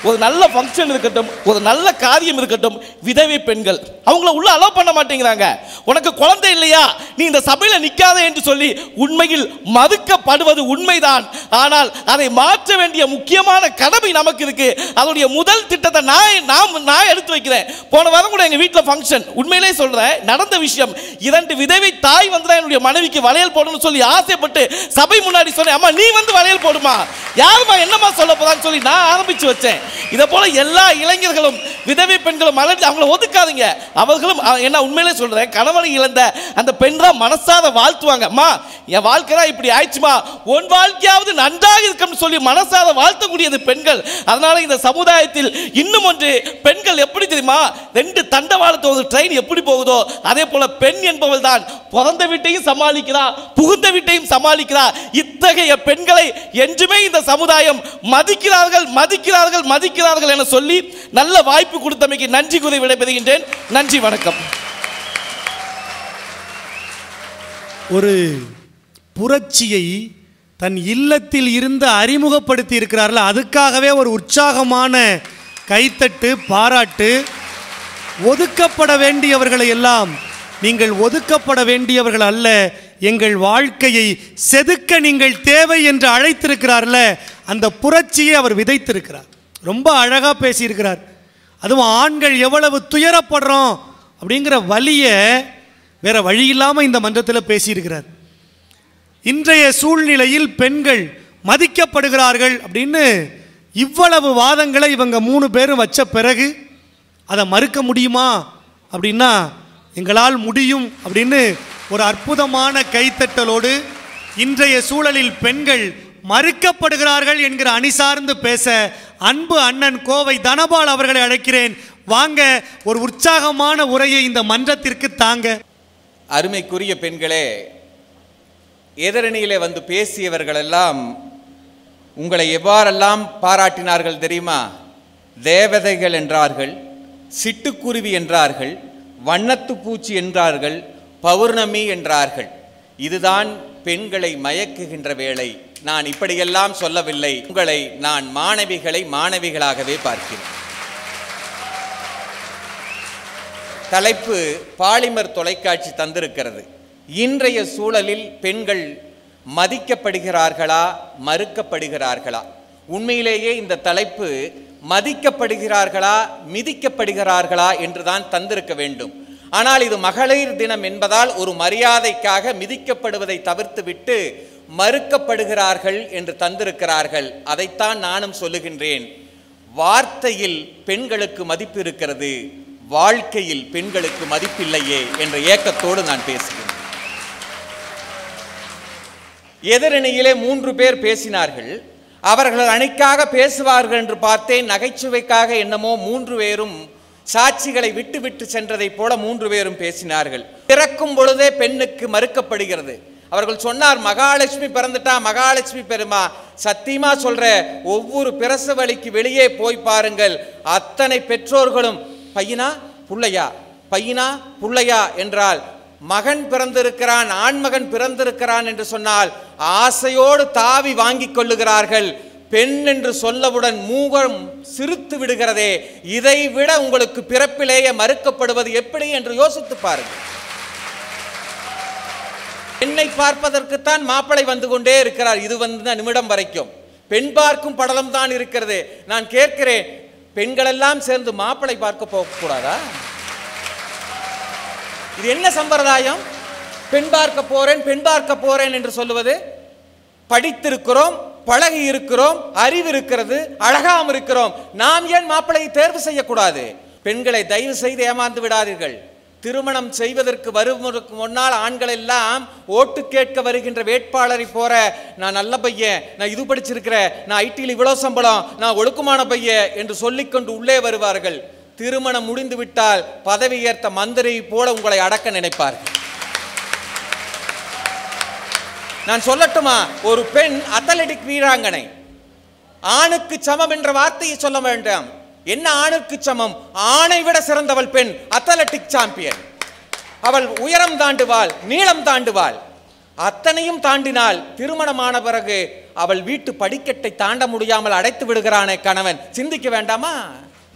Speaker 7: ஒரு நல்ல ஃபங்க்ஷன் இருக்கட்டும், ஒரு நல்ல காரியம் இருக்கட்டும், விதவை பெண்கள் அவங்கள உள்ள அலோவ் பண்ண மாட்டேங்கிறாங்க. உனக்கு குழந்தை இல்லையா, நீ இந்த சபையில் நிற்காத என்று சொல்லி உண்மையில் மறுக்கப்படுவது உண்மைதான். ஆனால் அதை மாற்ற வேண்டிய முக்கியமான கடமை நமக்கு இருக்கு. அதோடைய முதல் திட்டத்தை நான் எடுத்து வைக்கிறேன். போன வாரம் கூட எங்க வீட்டில் ஃபங்க்ஷன், உண்மையிலே சொல்றேன், நடந்த விஷயம். 2 விதவை தாய் வந்து என்னுடைய மனைவிக்கு வளையல் போடணும்னு சொல்லி ஆசைப்பட்டு சபை முன்னாடி சொன்னேன், அம்மா நீ வந்து வளையல் போடுமா, யாருமா என்னமா சொல்ல போறான்னு சொல்லி நான் ஆரம்பிச்சு வச்சேன். இதை போல எல்லா இளைஞர்களும் விதவை பெண்களும் மலர்ந்து அவங்களை ஒதுக்காதீங்க. அவர்களும் என்ன உண்மையிலே சொல்றேன், கணவனை இழந்த அந்த பெண் தான் மனசார வாழ்த்துவாங்க. அம்மா என் வாழ்க்கை இப்படி ஆயிடுச்சுமா, உன் வாழ்க்கையாவது நன்றாக இருக்கும் சொல்லி மனசார வாழ்த்தக்கூடியது பெண்கள். அதனால இந்த சமுதாயத்தில் இன்னும் ஒன்று, பெண்கள் எப்படி தெரியுமா, 2 தண்டவாளத்து ஒரு ட்ரெயின் எப்படி போகுதோ அதே போல பெண் என்பவள் தான் பிறந்த வீட்டையும் சமாளிக்கிறா, புகுந்த வீட்டையும் சமாளிக்கிறா. இத்தகைய பெண்களை என்றுமே இந்த சமுதாயம் மதிக்கிறார்கள் என சொல்லி நல்ல வாய்ப்பு கொடுத்தமைக்கு நன்றி கூறி விடைபெறுகின்றேன். நன்றி, வணக்கம்.
Speaker 2: ஒரு புரட்சியை தன் இல்லத்தில் இருந்து அறிமுகப்படுத்தி இருக்கிறார்கள். அதுக்காகவே ஒரு உற்சாகமான கைத்தட்டு, பாராட்டு. ஒதுக்கப்பட வேண்டியவர்களை எல்லாம் நீங்கள் ஒதுக்கப்பட வேண்டியவர்கள் அல்ல, எங்கள் வாழ்க்கையை செதுக்க நீங்கள் தேவை என்று அழைத்திருக்கிறார்ல, அந்த புரட்சியை அவர் விதைத்திருக்கிறார். ரொம்ப அழகாக பேசியிருக்கிறார். அதுவும் ஆண்கள் எவ்வளவு துயரப்படுறோம் அப்படிங்கிற வலியை வேற வழி இல்லாமல் இந்த மன்றத்தில் பேசியிருக்கிறார். இன்றைய சூழ்நிலையில் பெண்கள் மதிக்கப்படுகிறார்கள் அப்படின்னு இவ்வளவு வாதங்களை இவங்க 3 பேரும் வச்ச பிறகு அதை மறுக்க முடியுமா அப்படின்னா எங்களால் முடியும் அப்படின்னு ஒரு அற்புதமான கைத்தட்டலோடு இன்றைய சூழலில் பெண்கள் மறுக்கப்படுகிறார்கள் என்கிற அணி சார்ந்து பேச அன்பு அண்ணன் கோவை தனபால் அவர்களை அழைக்கிறேன். வாங்க, ஒரு உற்சாகமான உரையை இந்த மன்றத்திற்கு தாங்க.
Speaker 8: அருமைக்குரிய பெண்களே, எதிரணியிலே வந்து பேசியவர்களெல்லாம் உங்களை எவ்வாறெல்லாம் பாராட்டினார்கள் தெரியுமா? தேவதைகள் என்றார்கள், சிட்டுக்குருவி என்றார்கள், வண்ணத்து பூச்சி என்றார்கள், பௌர்ணமி என்றார்கள். இதுதான் பெண்களை மயக்குகின்ற வேளை. நான் இப்படியெல்லாம் சொல்லவில்லை. உங்களை நான் மாணவிகளை மாணவிகளாகவே பார்க்கிறேன். தலைப்பு பாலிமர் தொலைக்காட்சி தந்திருக்கிறது. இன்றைய சூழலில் பெண்கள் மதிக்கப்படுகிறார்களா, மறுக்கப்படுகிறார்களா? உண்மையிலேயே இந்த தலைப்பு மதிக்கப்படுகிறார்களா, மிதிக்கப்படுகிறார்களா என்றுதான் தந்திருக்க வேண்டும். ஆனால் இது மகளிர் தினம் என்பதால் ஒரு மரியாதைக்காக மிதிக்கப்படுவதை தவிர்த்துவிட்டு மறுக்கப்படுகிறார்கள் என்று தந்திருக்கிறார்கள். அதைத்தான் நானும் சொல்லுகின்றேன். வார்த்தையில் பெண்களுக்கு மதிப்பு இருக்கிறது, வாழ்க்கையில் பெண்களுக்கு மதிப்பில்லையே என்ற ஏக்கத்தோடு நான் பேசுகிறேன். எதிரணியிலே 3 பேர் பேசினார்கள். அவர்கள் அணிக்காக பேசுவார்கள் என்று பார்த்தேன். நகைச்சுவைக்காக என்னமோ 3 பேரும் சாட்சிகளை விட்டு விட்டு சென்றதை போல 3 பேரும் பேசினார்கள். பிறக்கும் பொழுதே பெண்ணுக்கு மறுக்கப்படுகிறது. அவர்கள் சொன்னார், மகாலட்சுமி பிறந்துட்டா, மகாலட்சுமி பெருமா. சத்தியமா சொல்ற, ஒவ்வொரு பிரசவ வலிக்கு வெளியே போய் பாருங்கள், அத்தனை பெற்றோர்களும் பையனா புள்ளையா, பையனா புள்ளையா என்றால், மகன் பிறந்திருக்கிறான், ஆண்மகன் பிறந்திருக்கிறான் என்று சொன்னால் ஆசையோடு தாவி வாங்கி கொள்ளுகிறார்கள். பெண் என்று சொல்லவுடன் மூகம் சிரித்து விடுகிறதே. இதை விட உங்களுக்கு பிறப்பிலேயே மறுக்கப்படுவது எப்படி என்று யோசித்து பாருங்கள். பெண்ணை பார்ப்பதற்குத்தான் மாப்பிளை வந்து கொண்டே இருக்கிறார். இது நிமிடம் வரைக்கும் பெண் பார்க்கும் படலம் தான் இருக்கிறது. நான் கேட்கிறேன், பெண்கள் எல்லாம் சேர்ந்து மாப்பிளை பார்க்க போகக்கூடாதா? இது என்ன சம்பிரதாயம்? பெண் பார்க்க போறேன், பெண் பார்க்க போறேன் என்று சொல்லுவது. படித்திருக்கிறோம், பழகி இருக்கிறோம், அறிவு இருக்கிறது, அழகாம் இருக்கிறோம். நாம் ஏன் மாப்பிளையை தேர்வு செய்யக்கூடாது? பெண்களை தயவு செய்து ஏமாந்து விடாதீர்கள். திருமணம் செய்வதற்கு வருவதற்கு முன்னால் ஆண்கள் எல்லாம் ஓட்டு கேட்க வருகின்ற வேட்பாளரை போற, நான் நல்ல பையன், நான் இது படிச்சிருக்கிறேன், நான் ஐடியில் இவ்வளவு சம்பளம், நான் ஒழுக்கமான பையன் என்று சொல்லிக்கொண்டு உள்ளே வருவார்கள். திருமணம் முடிந்து விட்டால் பதவி ஏற்ற மந்திரி போல உங்களை அடக்க நினைப்பார்கள். நான் சொல்லட்டுமா? ஒரு பெண் அத்லெட்டிக் வீராங்கனை, ஆணுக்கு சமம் என்ற வார்த்தையை சொல்ல வேண்டாம். என்ன ஆணுக்கு சமம்? ஆணை விட சிறந்தவள் பெண், அத்லெட்டிக் சாம்பியன். அவள் உயரம் தாண்டுவாள், நீளம் தாண்டுவாள். அத்தனையும் தாண்டினால் திருமணமான பிறகு அவள் வீட்டு படிக்கட்டை தாண்ட முடியாமல் அடைத்து விடுகிறானே கணவன். சிந்திக்க வேண்டாமா?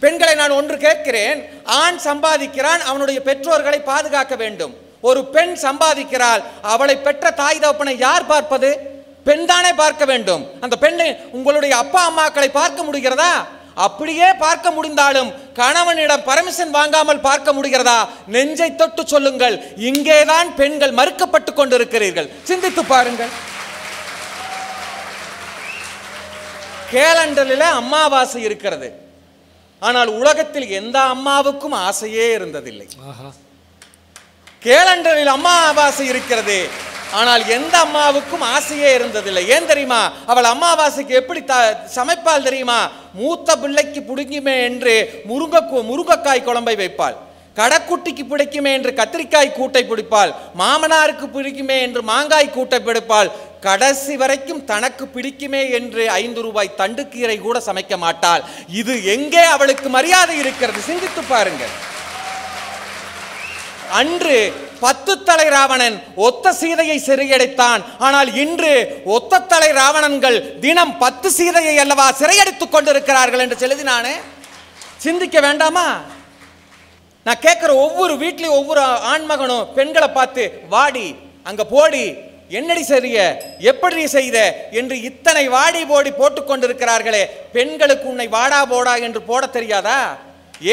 Speaker 8: பெண்களை நான் ஒன்று கேட்கிறேன். ஆண் சம்பாதிக்கிறான், அவனுடைய பெற்றோர்களை பாதுகாக்க வேண்டும். ஒரு பெண் சம்பாதிக்கிறாள், அவளை பெற்ற தாய் தகப்பனை யார் பார்ப்பது? பெண் தானே பார்க்க வேண்டும். அந்த பெண்ணை உங்களுடைய அப்பா அம்மாக்களை பார்க்க முடிகிறதா? அப்படியே பார்க்க முடிந்தாலும் கணவனிடம் பர்மிஷன் வாங்காமல் பார்க்க முடிகிறதா? நெஞ்சை தொட்டு சொல்லுங்கள், இங்கேதான் பெண்கள் மறுக்கப்பட்டு கொண்டிருக்கிறீர்கள். சிந்தித்து பாருங்கள். கேலண்டரில் அமாவாசை இருக்கிறது, ஆனால் உலகத்தில் எந்த அம்மாவுக்கும் ஆசையே இருந்ததில்லை. கேலண்டரில் அமாவாசை இருக்கிறது, ஆனால் எந்த அம்மாவுக்கும் ஆசையே இருந்ததில்லை. ஏன் தெரியுமா? அவள் அமாவாசைக்கு எப்படி சமைப்பாள் தெரியுமா? மூத்த பிள்ளைக்கு பிடிக்குமே என்று முருங்கைக்காய் குழம்பை வைப்பாள், கடைக்குட்டிக்கு பிடிக்குமே என்று கத்திரிக்காய் கூட்டை பிடிப்பாள், மாமனாருக்கு பிடிக்குமே என்று மாங்காய் கூட்டை பிடிப்பாள், கடைசி வரைக்கும் தனக்கு பிடிக்குமே என்று 5 ரூபாய் தண்டுக்கீரை கூட சமைக்க மாட்டாள். இது எங்கே அவளுக்கு மரியாதை இருக்கிறது? சிந்தித்து பாருங்கள். அன்று 10 தலை ராவணன் ஒத்த சீதையை சிறையடைத்தான். ஆனால் இன்று ஒத்த தலை ராவணன்கள் தினம் 10 சீதையை அல்லவா சிறையடித்துக் கொண்டிருக்கிறார்கள் என்று எழுதினானே. சிந்திக்க வேண்டாமா? நான் கேட்கிற ஒவ்வொரு வீட்லயும் ஒவ்வொரு ஆண்மகனும் பெண்களை பார்த்து, வாடி அங்க போடி, என்னடி சரிய, எப்படி செய்த என்று இத்தனை வாடி போடி போட்டுக் கொண்டிருக்கிறார்களே. பெண்களுக்கு உன்னை வாடா போடா என்று போட தெரியாதா?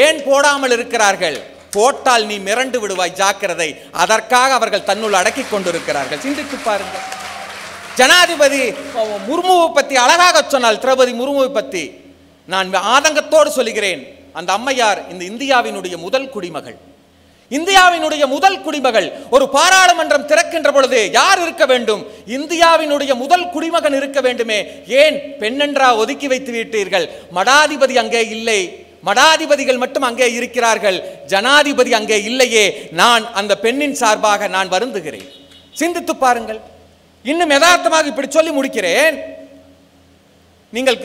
Speaker 8: ஏன் போடாமல் இருக்கிறார்கள்? போட்டால் நீ மிரண்டு விடுவாய், ஜாக்கிரதை. அதற்காக அவர்கள் தன்னுள் அடக்கி கொண்டிருக்கிறார்கள். சிந்தித்து பாருங்கள். ஜனாதிபதி முர்முவை பற்றி அழகாக சொன்னால், திரௌபதி முர்முவை பற்றி நான் ஆதங்கத்தோடு சொல்கிறேன். அந்த அம்மையார் இந்த இந்தியாவினுடைய முதல் குடிமகள். இந்தியாவினுடைய முதல் குடிமகள் ஒரு பாராளுமன்றம் திறக்கின்ற பொழுது யார் இருக்க வேண்டும்? இந்தியாவினுடைய முதல் குடிமகன் இருக்க வேண்டுமே. ஏன் பெண்ணென்றா ஒதுக்கி வைத்து விட்டீர்கள்? மடாதிபதி அங்கே இல்லை, மடாதிபதிகள் மட்டும் அங்கே இருக்கிறார்கள், ஜனாதிபதி அங்கே இல்லையே. நான் அந்த பெண்ணின் சார்பாக நான் வருந்துகிறேன். சிந்தித்து பாருங்கள். இன்னும் யதார்த்தமாக இப்படி சொல்லி முடிக்கிறேன். நீங்கள்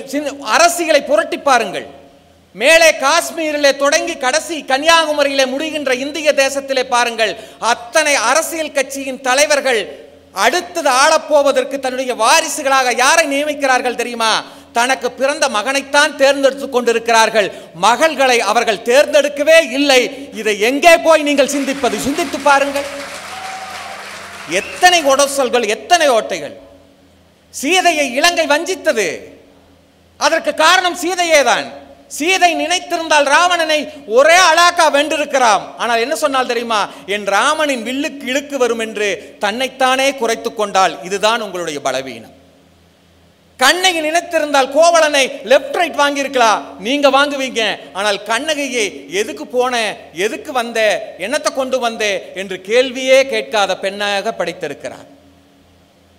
Speaker 8: அரசியலை புரட்டி பாருங்கள். மேலே காஷ்மீரிலே தொடங்கி கடைசி கன்னியாகுமரியிலே முடிகின்ற இந்திய தேசத்திலே பாருங்கள், அத்தனை அரசியல் கட்சியின் தலைவர்கள் அடுத்தது ஆளப்போவதற்கு தன்னுடைய வாரிசுகளாக யாரை நியமிக்கிறார்கள் தெரியுமா? தனக்கு பிறந்த மகனைத்தான் தேர்ந்தெடுத்துக் கொண்டிருக்கிறார்கள். மகள்களை அவர்கள் தேர்ந்தெடுக்கவே இல்லை. இதை எங்கே போய் நீங்கள் சிந்திப்பது? சிந்தித்து பாருங்கள். எத்தனை ஒடசல்கள், எத்தனை ஓட்டைகள். சீதையை இலங்கை வஞ்சித்தது. அதற்கு காரணம் சீதையே தான். சீதை நினைத்திருந்தால் ராவணனை ஒரே அழாக்கா வென்றிருக்கிறான். ஆனால் என்ன சொன்னால் தெரியுமா? என் ராமனின் வில்லுக்கு இழுக்கு வரும் என்று தன்னைத்தானே குறைத்துக் கொண்டால். இதுதான் உங்களுடைய பலவீனம். கண்ணகி நினைத்திருந்தால் கோவலனை லெப்ட் ரைட் வாங்கி இருக்கலாம், நீங்க வாங்குவீங்க. ஆனால் கண்ணகியை எதுக்கு போன, எதுக்கு வந்த, என்னத்தை கொண்டு வந்த என்று கேள்வியே கேட்காத பெண்ணாக படைத்திருக்கிறார்.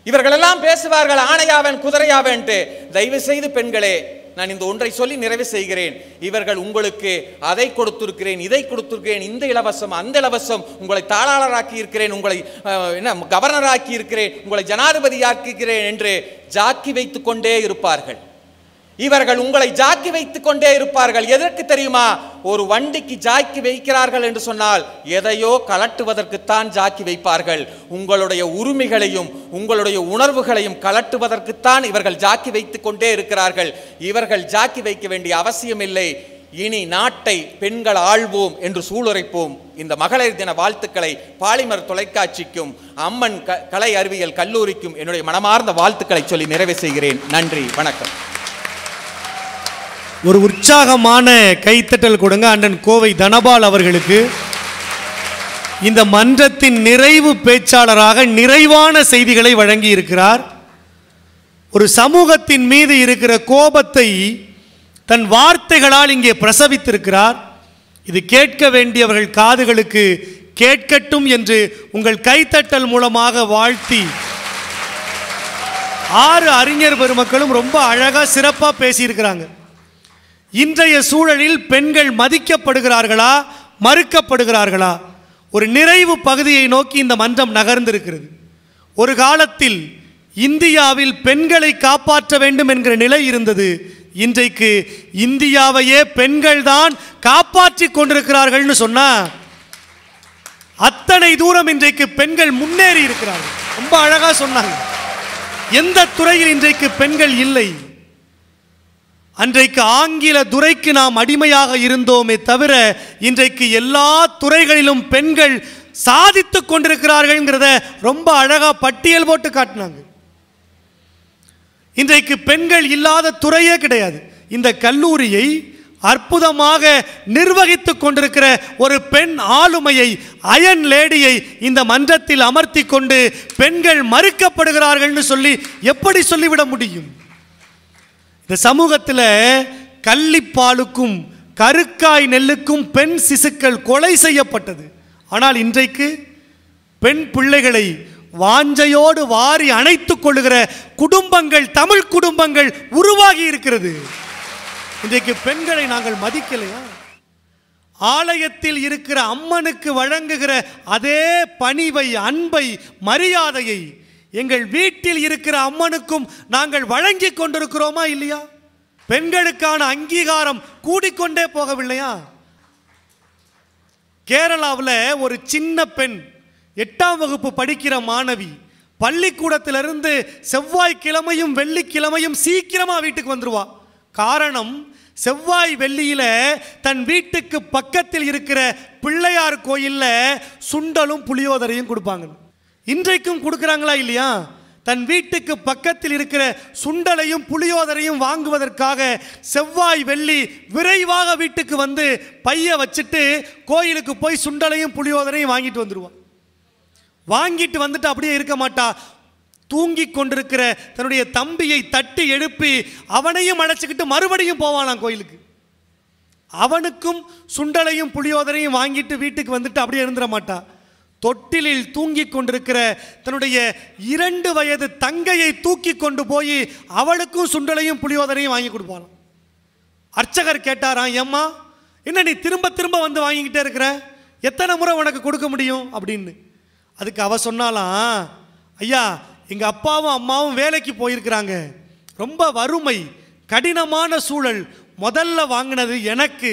Speaker 8: இவர்களெல்லாம் பேசுவார்கள் ஆணையாவன் குதிரையாவன்ட்டு. தயவு செய்து பெண்களே, நான் இந்த ஒன்றை சொல்லி நிறைவு செய்கிறேன். இவர்கள் உங்களுக்கு அதை கொடுத்திருக்கிறேன், இதை கொடுத்திருக்கிறேன், இந்த இலவசம் அந்த இலவசம், உங்களை தாளாளராக்கி இருக்கிறேன், உங்களை கவர்னராக்கி இருக்கிறேன், உங்களை ஜனாதிபதியாக்கி இருக்கிறேன் என்று ஜாக்கி வைத்துக் கொண்டே இருப்பார்கள். இவர்கள் உங்களை ஜாக்கி வைத்துக் கொண்டே இருப்பார்கள். எதற்கு தெரியுமா? ஒரு வண்டிக்கு ஜாக்கி வைக்கிறார்கள் என்று சொன்னால் எதையோ கலட்டுவதற்குத்தான் ஜாக்கி வைப்பார்கள். உங்களுடைய உரிமைகளையும் உங்களுடைய உணர்வுகளையும் கலட்டுவதற்குத்தான் இவர்கள் ஜாக்கி வைத்துக் கொண்டே இருக்கிறார்கள். இவர்கள் ஜாக்கி வைக்க வேண்டிய அவசியம் இல்லை. இனி நாட்டை பெண்கள் ஆள்வோம் என்று சூளுரைப்போம். இந்த மகளிர் தின வாழ்த்துக்களை பாலிமர் தொலைக்காட்சிக்கும் அம்மன் கலை அறிவியல் கல்லூரிக்கும் என்னுடைய மனமார்ந்த வாழ்த்துக்களை சொல்லி நிறைவு செய்கிறேன். நன்றி, வணக்கம்.
Speaker 2: ஒரு உற்சாகமான கைத்தட்டல் கொடுங்க அண்ணன் கோவை தனபால் அவர்களுக்கு. இந்த மன்றத்தின் நிறைவு பேச்சாளராக நிறைவான செய்திகளை வழங்கி இருக்கிறார். ஒரு சமூகத்தின் மீது இருக்கிற கோபத்தை தன் வார்த்தைகளால் இங்கே பிரசவித்திருக்கிறார். இது கேட்க வேண்டியவர்கள் காதுகளுக்கு கேட்கட்டும் என்று உங்கள் கைத்தட்டல் மூலமாக வாழ்த்தி 6 அறிஞர் பெருமக்களும் ரொம்ப அழகா சிறப்பா பேசியிருக்கிறாங்க. இன்றைய சூழலில் பெண்கள் மதிக்கப்படுகிறார்களா, மறுக்கப்படுகிறார்களா? ஒரு நிறைவு பகுதியை நோக்கி இந்த மன்றம் நகர்ந்திருக்கிறது. ஒரு காலத்தில் இந்தியாவில் பெண்களை காப்பாற்ற வேண்டும் என்கிற நிலை இருந்தது. இன்றைக்கு இந்தியாவையே பெண்கள் தான் காப்பாற்றி கொண்டிருக்கிறார்கள்னு சொன்னா அத்தனை தூரம் இன்றைக்கு பெண்கள் முன்னேறி இருக்கிறார்கள். ரொம்ப அழகா சொன்னாங்க. எந்த துறையில் இன்றைக்கு பெண்கள் இல்லை? அன்றைக்கு ஆங்கில துறைக்கு நாம் அடிமையாக இருந்தோமே தவிர இன்றைக்கு எல்லா துறைகளிலும் பெண்கள் சாதித்துக் கொண்டிருக்கிறார்கள்ங்கிறத ரொம்ப அழகா பட்டியல் போட்டு காட்டினாங்க. இன்றைக்கு பெண்கள் இல்லாத துறையே கிடையாது. இந்த கல்லூரியை அற்புதமாக நிர்வகித்துக் கொண்டிருக்கிற ஒரு பெண் ஆளுமையை, அயன் லேடியை இந்த மன்றத்தில் அமர்த்தி கொண்டு பெண்கள் மறுக்கப்படுகிறார்கள்னு சொல்லி எப்படி சொல்லிவிட முடியும்? இந்த சமூகத்தில் கள்ளிப்பாலுக்கும் கருக்காய் நெல்லுக்கும் பெண் சிசுக்கள் கொலை செய்யப்பட்டது. ஆனால் இன்றைக்கு பெண் பிள்ளைகளை வாஞ்சையோடு வாரி அணைத்துக் கொள்ளுகிற குடும்பங்கள், தமிழ் குடும்பங்கள் உருவாகி இருக்கிறது. இன்றைக்கு பெண்களை நாங்கள் மதிக்கலையா? ஆலயத்தில் இருக்கிற அம்மனுக்கு வழங்குகிற அதே பணிவை, அன்பை, மரியாதையை எங்கள் வீட்டில் இருக்கிற அம்மனுக்கும் நாங்கள் வழங்கி கொண்டிருக்கிறோமா இல்லையா? பெண்களுக்கான அங்கீகாரம் கூடிக்கொண்டே போகவில்லையா? கேரளாவில் ஒரு சின்ன பெண் 8ஆம் வகுப்பு படிக்கிற மாணவி பள்ளிக்கூடத்திலிருந்து செவ்வாய்க்கிழமையும் வெள்ளிக்கிழமையும் சீக்கிரமா வீட்டுக்கு வந்துருவா. காரணம், செவ்வாய் வெள்ளியில தன் வீட்டுக்கு பக்கத்தில் இருக்கிற பிள்ளையார் கோயில்ல சுண்டலும் புளியோதரையும் கொடுப்பாங்க. இன்றைக்கும் கொடுக்குறாங்களா இல்லையா? தன் வீட்டுக்கு பக்கத்தில் இருக்கிற சுண்டலையும் புளியோதரையும் வாங்குவதற்காக செவ்வாய் வெள்ளி விரைவாக வீட்டுக்கு வந்து பைய வச்சுட்டு கோயிலுக்கு போய் சுண்டலையும் புளியோதரையும் வாங்கிட்டு வந்துடுவான். வாங்கிட்டு வந்துட்டு அப்படியே இருக்க மாட்டா. தூங்கி கொண்டிருக்கிற தன்னுடைய தம்பியை தட்டி எழுப்பி அவனையும் அழைச்சிக்கிட்டு மறுபடியும் போவானாம் கோயிலுக்கு. அவனுக்கும் சுண்டலையும் புளியோதரையும் வாங்கிட்டு வீட்டுக்கு வந்துட்டு அப்படியே இருந்துட மாட்டா. தொட்டிலில் தூங்கி கொண்டிருக்கிற தன்னுடைய 2 வயது தங்கையை தூக்கி கொண்டு போய் அவளுக்கும் சுண்டலையும் புளியோதரையும் வாங்கி கொடுப்பாளாம். அர்ச்சகர் கேட்டாராம், ஏம்மா என்ன நீ திரும்ப திரும்ப வந்து வாங்கிக்கிட்டே இருக்கிற, எத்தனை முறை உனக்கு கொடுக்க முடியும் அப்படின்னு. அதுக்கு அவ சொன்னாலாம், ஐயா எங்கள் அப்பாவும் அம்மாவும் வேலைக்கு போயிருக்கிறாங்க, ரொம்ப வறுமை கடினமான சூழல், முதல்ல வாங்கினது எனக்கு,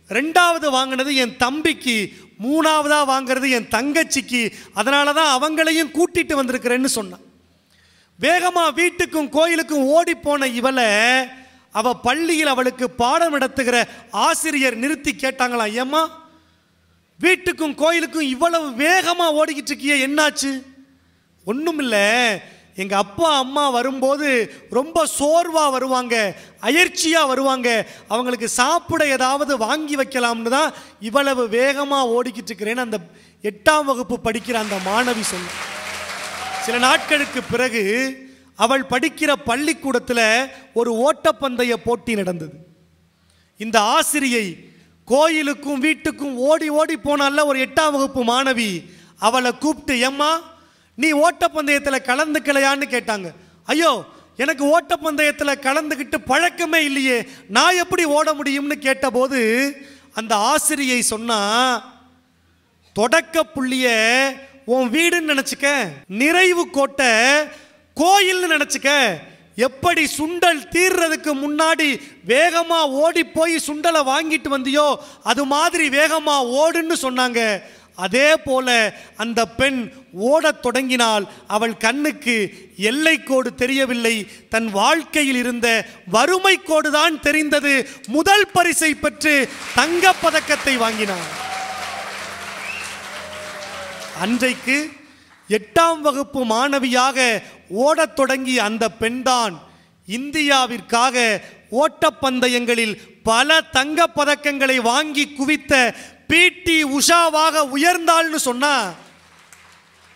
Speaker 2: 2வது வாங்கினது என் தம்பிக்கு, 3வதாக வாங்கிறது என் தங்கச்சிக்கு, அதனால தான் அவங்களையும் கூட்டிட்டு வந்திருக்கிறேன்னு சொன்னான். வேகமாக வீட்டுக்கும் கோயிலுக்கும் ஓடி போன இவளை அவ பள்ளியில் அவளுக்கு பாடம் நடத்துகிற ஆசிரியர் நிறுத்தி கேட்டாங்களாம், ஏம்மா வீட்டுக்கும் கோயிலுக்கும் இவ்வளவு வேகமாக ஓடிக்கிட்டு இருக்கியே, என்னாச்சு? ஒன்றும் இல்லை, எங்கள் அப்பா அம்மா வரும்போது ரொம்ப சோர்வாக வருவாங்க, அயற்சியாக வருவாங்க, அவங்களுக்கு சாப்பிட ஏதாவது வாங்கி வைக்கலாம்னு தான் இவ்வளவு வேகமாக ஓடிக்கிட்டு இருக்கிறேன்னு அந்த 8ஆம் வகுப்பு படிக்கிற அந்த மாணவி சொன்ன. சில நாட்களுக்கு பிறகு அவள் படிக்கிற பள்ளிக்கூடத்தில் ஒரு ஓட்டப்பந்தய போட்டி நடந்தது. இந்த ஆசிரியை கோயிலுக்கும் வீட்டுக்கும் ஓடி ஓடி போனால ஒரு 8ஆம் வகுப்பு மாணவி அவளை கூப்பிட்டு, ஏம்மா நீ ஓட்டப்பந்தயத்தில் கலந்துக்கலையான்னு கேட்டாங்க. ஐயோ எனக்கு ஓட்டப்பந்தயத்தில் கலந்துக்கிட்டு பழக்கமே இல்லையே, நான் எப்படி ஓட முடியும்னு கேட்டபோது அந்த ஆசிரியை சொன்னா, தொடக்க புள்ளிய உன் வீடுன்னு நினச்சிக்க, நிறைவு கோட்டை கோயில்னு நினச்சிக்க, எப்படி சுண்டல் தீர்றதுக்கு முன்னாடி வேகமாக ஓடி போய் சுண்டலை வாங்கிட்டு வந்தியோ அது மாதிரி வேகமாக ஓடுன்னு சொன்னாங்க. அதே போல அந்த பெண் ஓடத் தொடங்கினால் அவள் கண்ணுக்கு எல்லை கோடு தெரியவில்லை, தன் வாழ்க்கையில் இருந்த வறுமை கோடு தான் தெரிந்தது. முதல் பரிசை பெற்று தங்கப்பதக்கத்தை வாங்கினாள். அன்றைக்கு 8ஆம் வகுப்பு மாணவியாக ஓடத் தொடங்கிய அந்த பெண்தான் இந்தியாவிற்காக ஓட்டப்பந்தயங்களில் பல தங்கப்பதக்கங்களை வாங்கி குவித்த பிடி உஷாவாக உயர்ந்தாள்னு சொன்னா.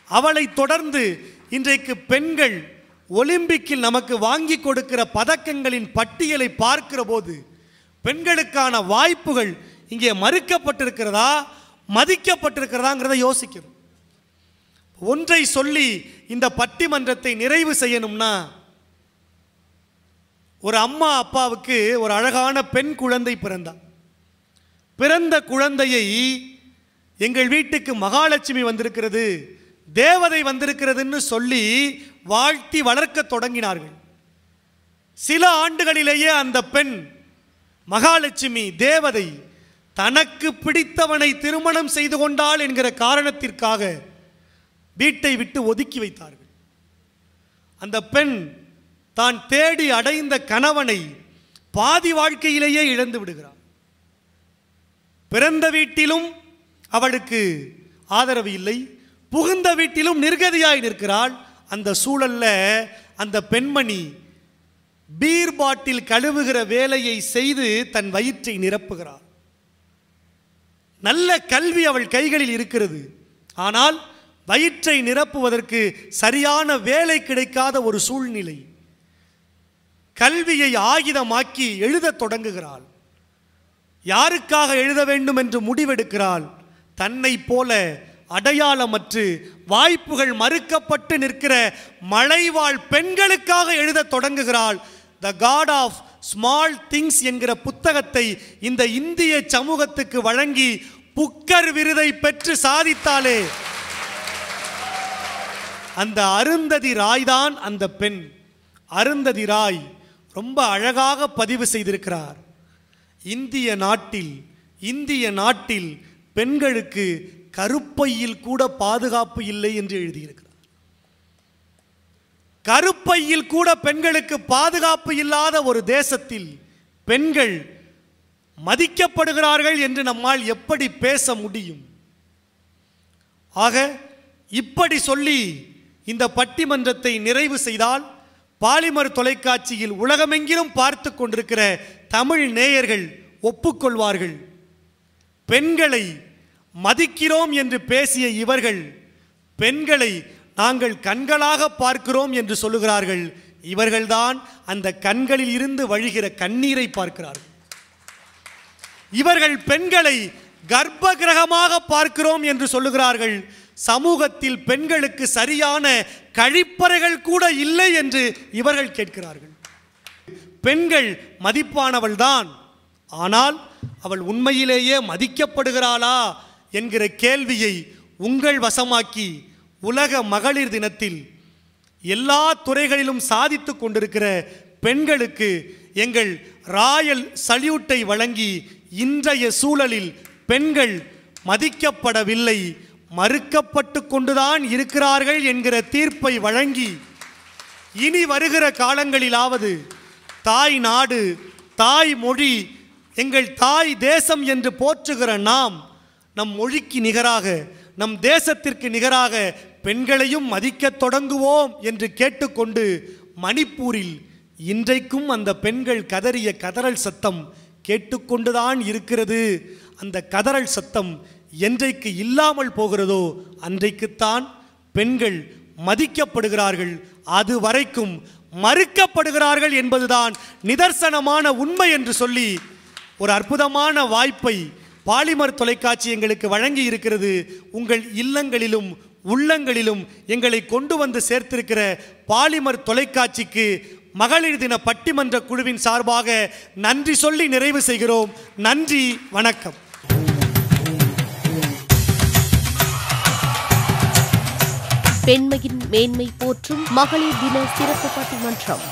Speaker 2: அவளை தொடர்ந்து இன்றைக்கு பெண்கள் ஒலிம்பிக்கில் நமக்கு வாங்கி கொடுக்கிற பதக்கங்களின் பட்டியலை பார்க்கிற போது பெண்களுக்கான வாய்ப்புகள் இங்கே மறுக்கப்பட்டிருக்கிறதா மதிக்கப்பட்டிருக்கிறதாங்கிறத யோசிக்கிறோம். ஒன்றை சொல்லி இந்த பட்டிமன்றத்தை நிறைவு செய்யணும்னா, ஒரு அம்மா அப்பாவுக்கு ஒரு அழகான பெண் குழந்தை பிறந்தார். பிறந்த குழந்தையை எங்கள் வீட்டுக்கு மகாலட்சுமி வந்திருக்கிறது, தேவதை வந்திருக்கிறதுன்னு சொல்லி வாழ்த்தி வளர்க்க தொடங்கினார்கள். சில ஆண்டுகளிலேயே அந்த பெண் மகாலட்சுமி தேவதை தனக்கு பிடித்தவனை திருமணம் செய்து கொண்டாள் என்கிற காரணத்திற்காக வீட்டை விட்டு ஒதுக்கி வைத்தார்கள். அந்த பெண் தான் தேடி அடைந்த கணவனை பாதி வாழ்க்கையிலேயே இழந்து விடுகிறார். பிறந்த வீட்டிலும் அவளுக்கு ஆதரவு இல்லை, புகுந்த வீட்டிலும் நிர்கதியாய் நிற்கிறாள். அந்த சூழல்ல அந்த பெண்மணி பீர் பாட்டில் கழுவுகிற வேலையை செய்து தன் வயிற்றை நிரப்புகிறாள். நல்ல கல்வி அவள் கைகளில் இருக்கிறது, ஆனால் வயிற்றை நிரப்புவதற்கு சரியான வேலை கிடைக்காத ஒரு சூழ்நிலை. கல்வியை ஆயுதமாக்கி எழுதத் தொடங்குகிறாள். யாருக்காக எழுத வேண்டும் என்று முடிவெடுக்கிறாள். தன்னை போல அடையாளமற்று வாய்ப்புகள் மறுக்கப்பட்டு நிற்கிற மலைவாழ் பெண்களுக்காக எழுத தொடங்குகிறாள். த காட் ஆஃப் ஸ்மால் திங்ஸ் என்கிற புத்தகத்தை இந்த இந்திய சமூகத்துக்கு வழங்கி புக்கர் விருதை பெற்று சாதித்தாலே அந்த அருந்ததி ராய் தான் அந்த பெண். அருந்ததி ராய் ரொம்ப அழகாக பதிவு செய்திருக்கிறார். இந்திய நாட்டில் பெண்களுக்கு கருப்பையில் கூட பாதுகாப்பு இல்லை என்று எழுதியிருக்கிறார். கருப்பையில் கூட பெண்களுக்கு பாதுகாப்பு இல்லாத ஒரு தேசத்தில் பெண்கள் மதிக்கப்படுகிறார்கள் என்று நம்மால் எப்படி பேச முடியும்? ஆக இப்படி சொல்லி இந்த பட்டிமன்றத்தை நிறைவு செய்தால் பாலிமர் தொலைக்காட்சியில் உலகமெங்கிலும் பார்த்து கொண்டிருக்கிற தமிழ் நேயர்கள் ஒப்புக்கொள்வார்கள். பெண்களை மதிக்கிறோம் என்று பேசிய இவர்கள் பெண்களை நாங்கள் கண்களாக பார்க்கிறோம் என்று சொல்லுகிறார்கள். இவர்கள்தான் அந்த கண்களில் இருந்து வழிகிற கண்ணீரை பார்க்கிறார்கள். இவர்கள் பெண்களை கர்ப்ப கிரகமாக பார்க்கிறோம் என்று சொல்லுகிறார்கள். சமூகத்தில் பெண்களுக்கு சரியான கழிப்பறைகள் கூட இல்லை என்று இவர்கள் கேட்கிறார்கள். பெண்கள் மதிப்பானவள்தான், ஆனால் அவள் உண்மையிலேயே மதிக்கப்படுகிறாளா என்கிற கேள்வியை உங்கள் வசமாக்கி உலக மகளிர் தினத்தில் எல்லா துறைகளிலும் சாதித்து கொண்டிருக்கிற பெண்களுக்கு எங்கள் ராயல் சல்யூட்டை வழங்கி இன்றைய சூழலில் பெண்கள் மதிக்கப்படவில்லை, மறுக்கப்பட்டு கொண்டுதான் இருக்கிறார்கள் என்கிற தீர்ப்பை வழங்கி இனி வருகிற காலங்களிலாவது தாய் நாடு, தாய் மொழி, எங்கள் தாய் தேசம் என்று போற்றுகிற நாம் நம் மொழிக்கு நிகராக, நம் தேசத்திற்கு நிகராக பெண்களையும் மதிக்கத் தொடங்குவோம் என்று கேட்டுக்கொண்டு, மணிப்பூரில் இன்றைக்கும் அந்த பெண்கள் கதறிய கதறல் சத்தம் கேட்டுக்கொண்டுதான் இருக்கிறது. அந்த கதறல் சத்தம் என்றைக்கு இல்லாமல் போகிறதோ அன்றைக்குத்தான் பெண்கள் மதிக்கப்படுகிறார்கள். அது வரைக்கும் மறுக்கப்படுகிறார்கள் என்பதுதான் நிதர்சனமான உண்மை என்று சொல்லி ஒரு அற்புதமான வாய்ப்பை பாலிமர் தொலைக்காட்சி எங்களுக்கு வழங்கி இருக்கிறது. உங்கள் இல்லங்களிலும் உள்ளங்களிலும் எங்களை கொண்டு வந்து சேர்த்திருக்கிற பாலிமர் தொலைக்காட்சிக்கு மகளிர் தின பட்டிமன்ற குழுவின் சார்பாக நன்றி சொல்லி நிறைவு செய்கிறோம். நன்றி, வணக்கம்.
Speaker 1: பெண்மையின் மேன்மை போற்றும் மகளிர் தின சிறப்பு பட்டிமன்றம்.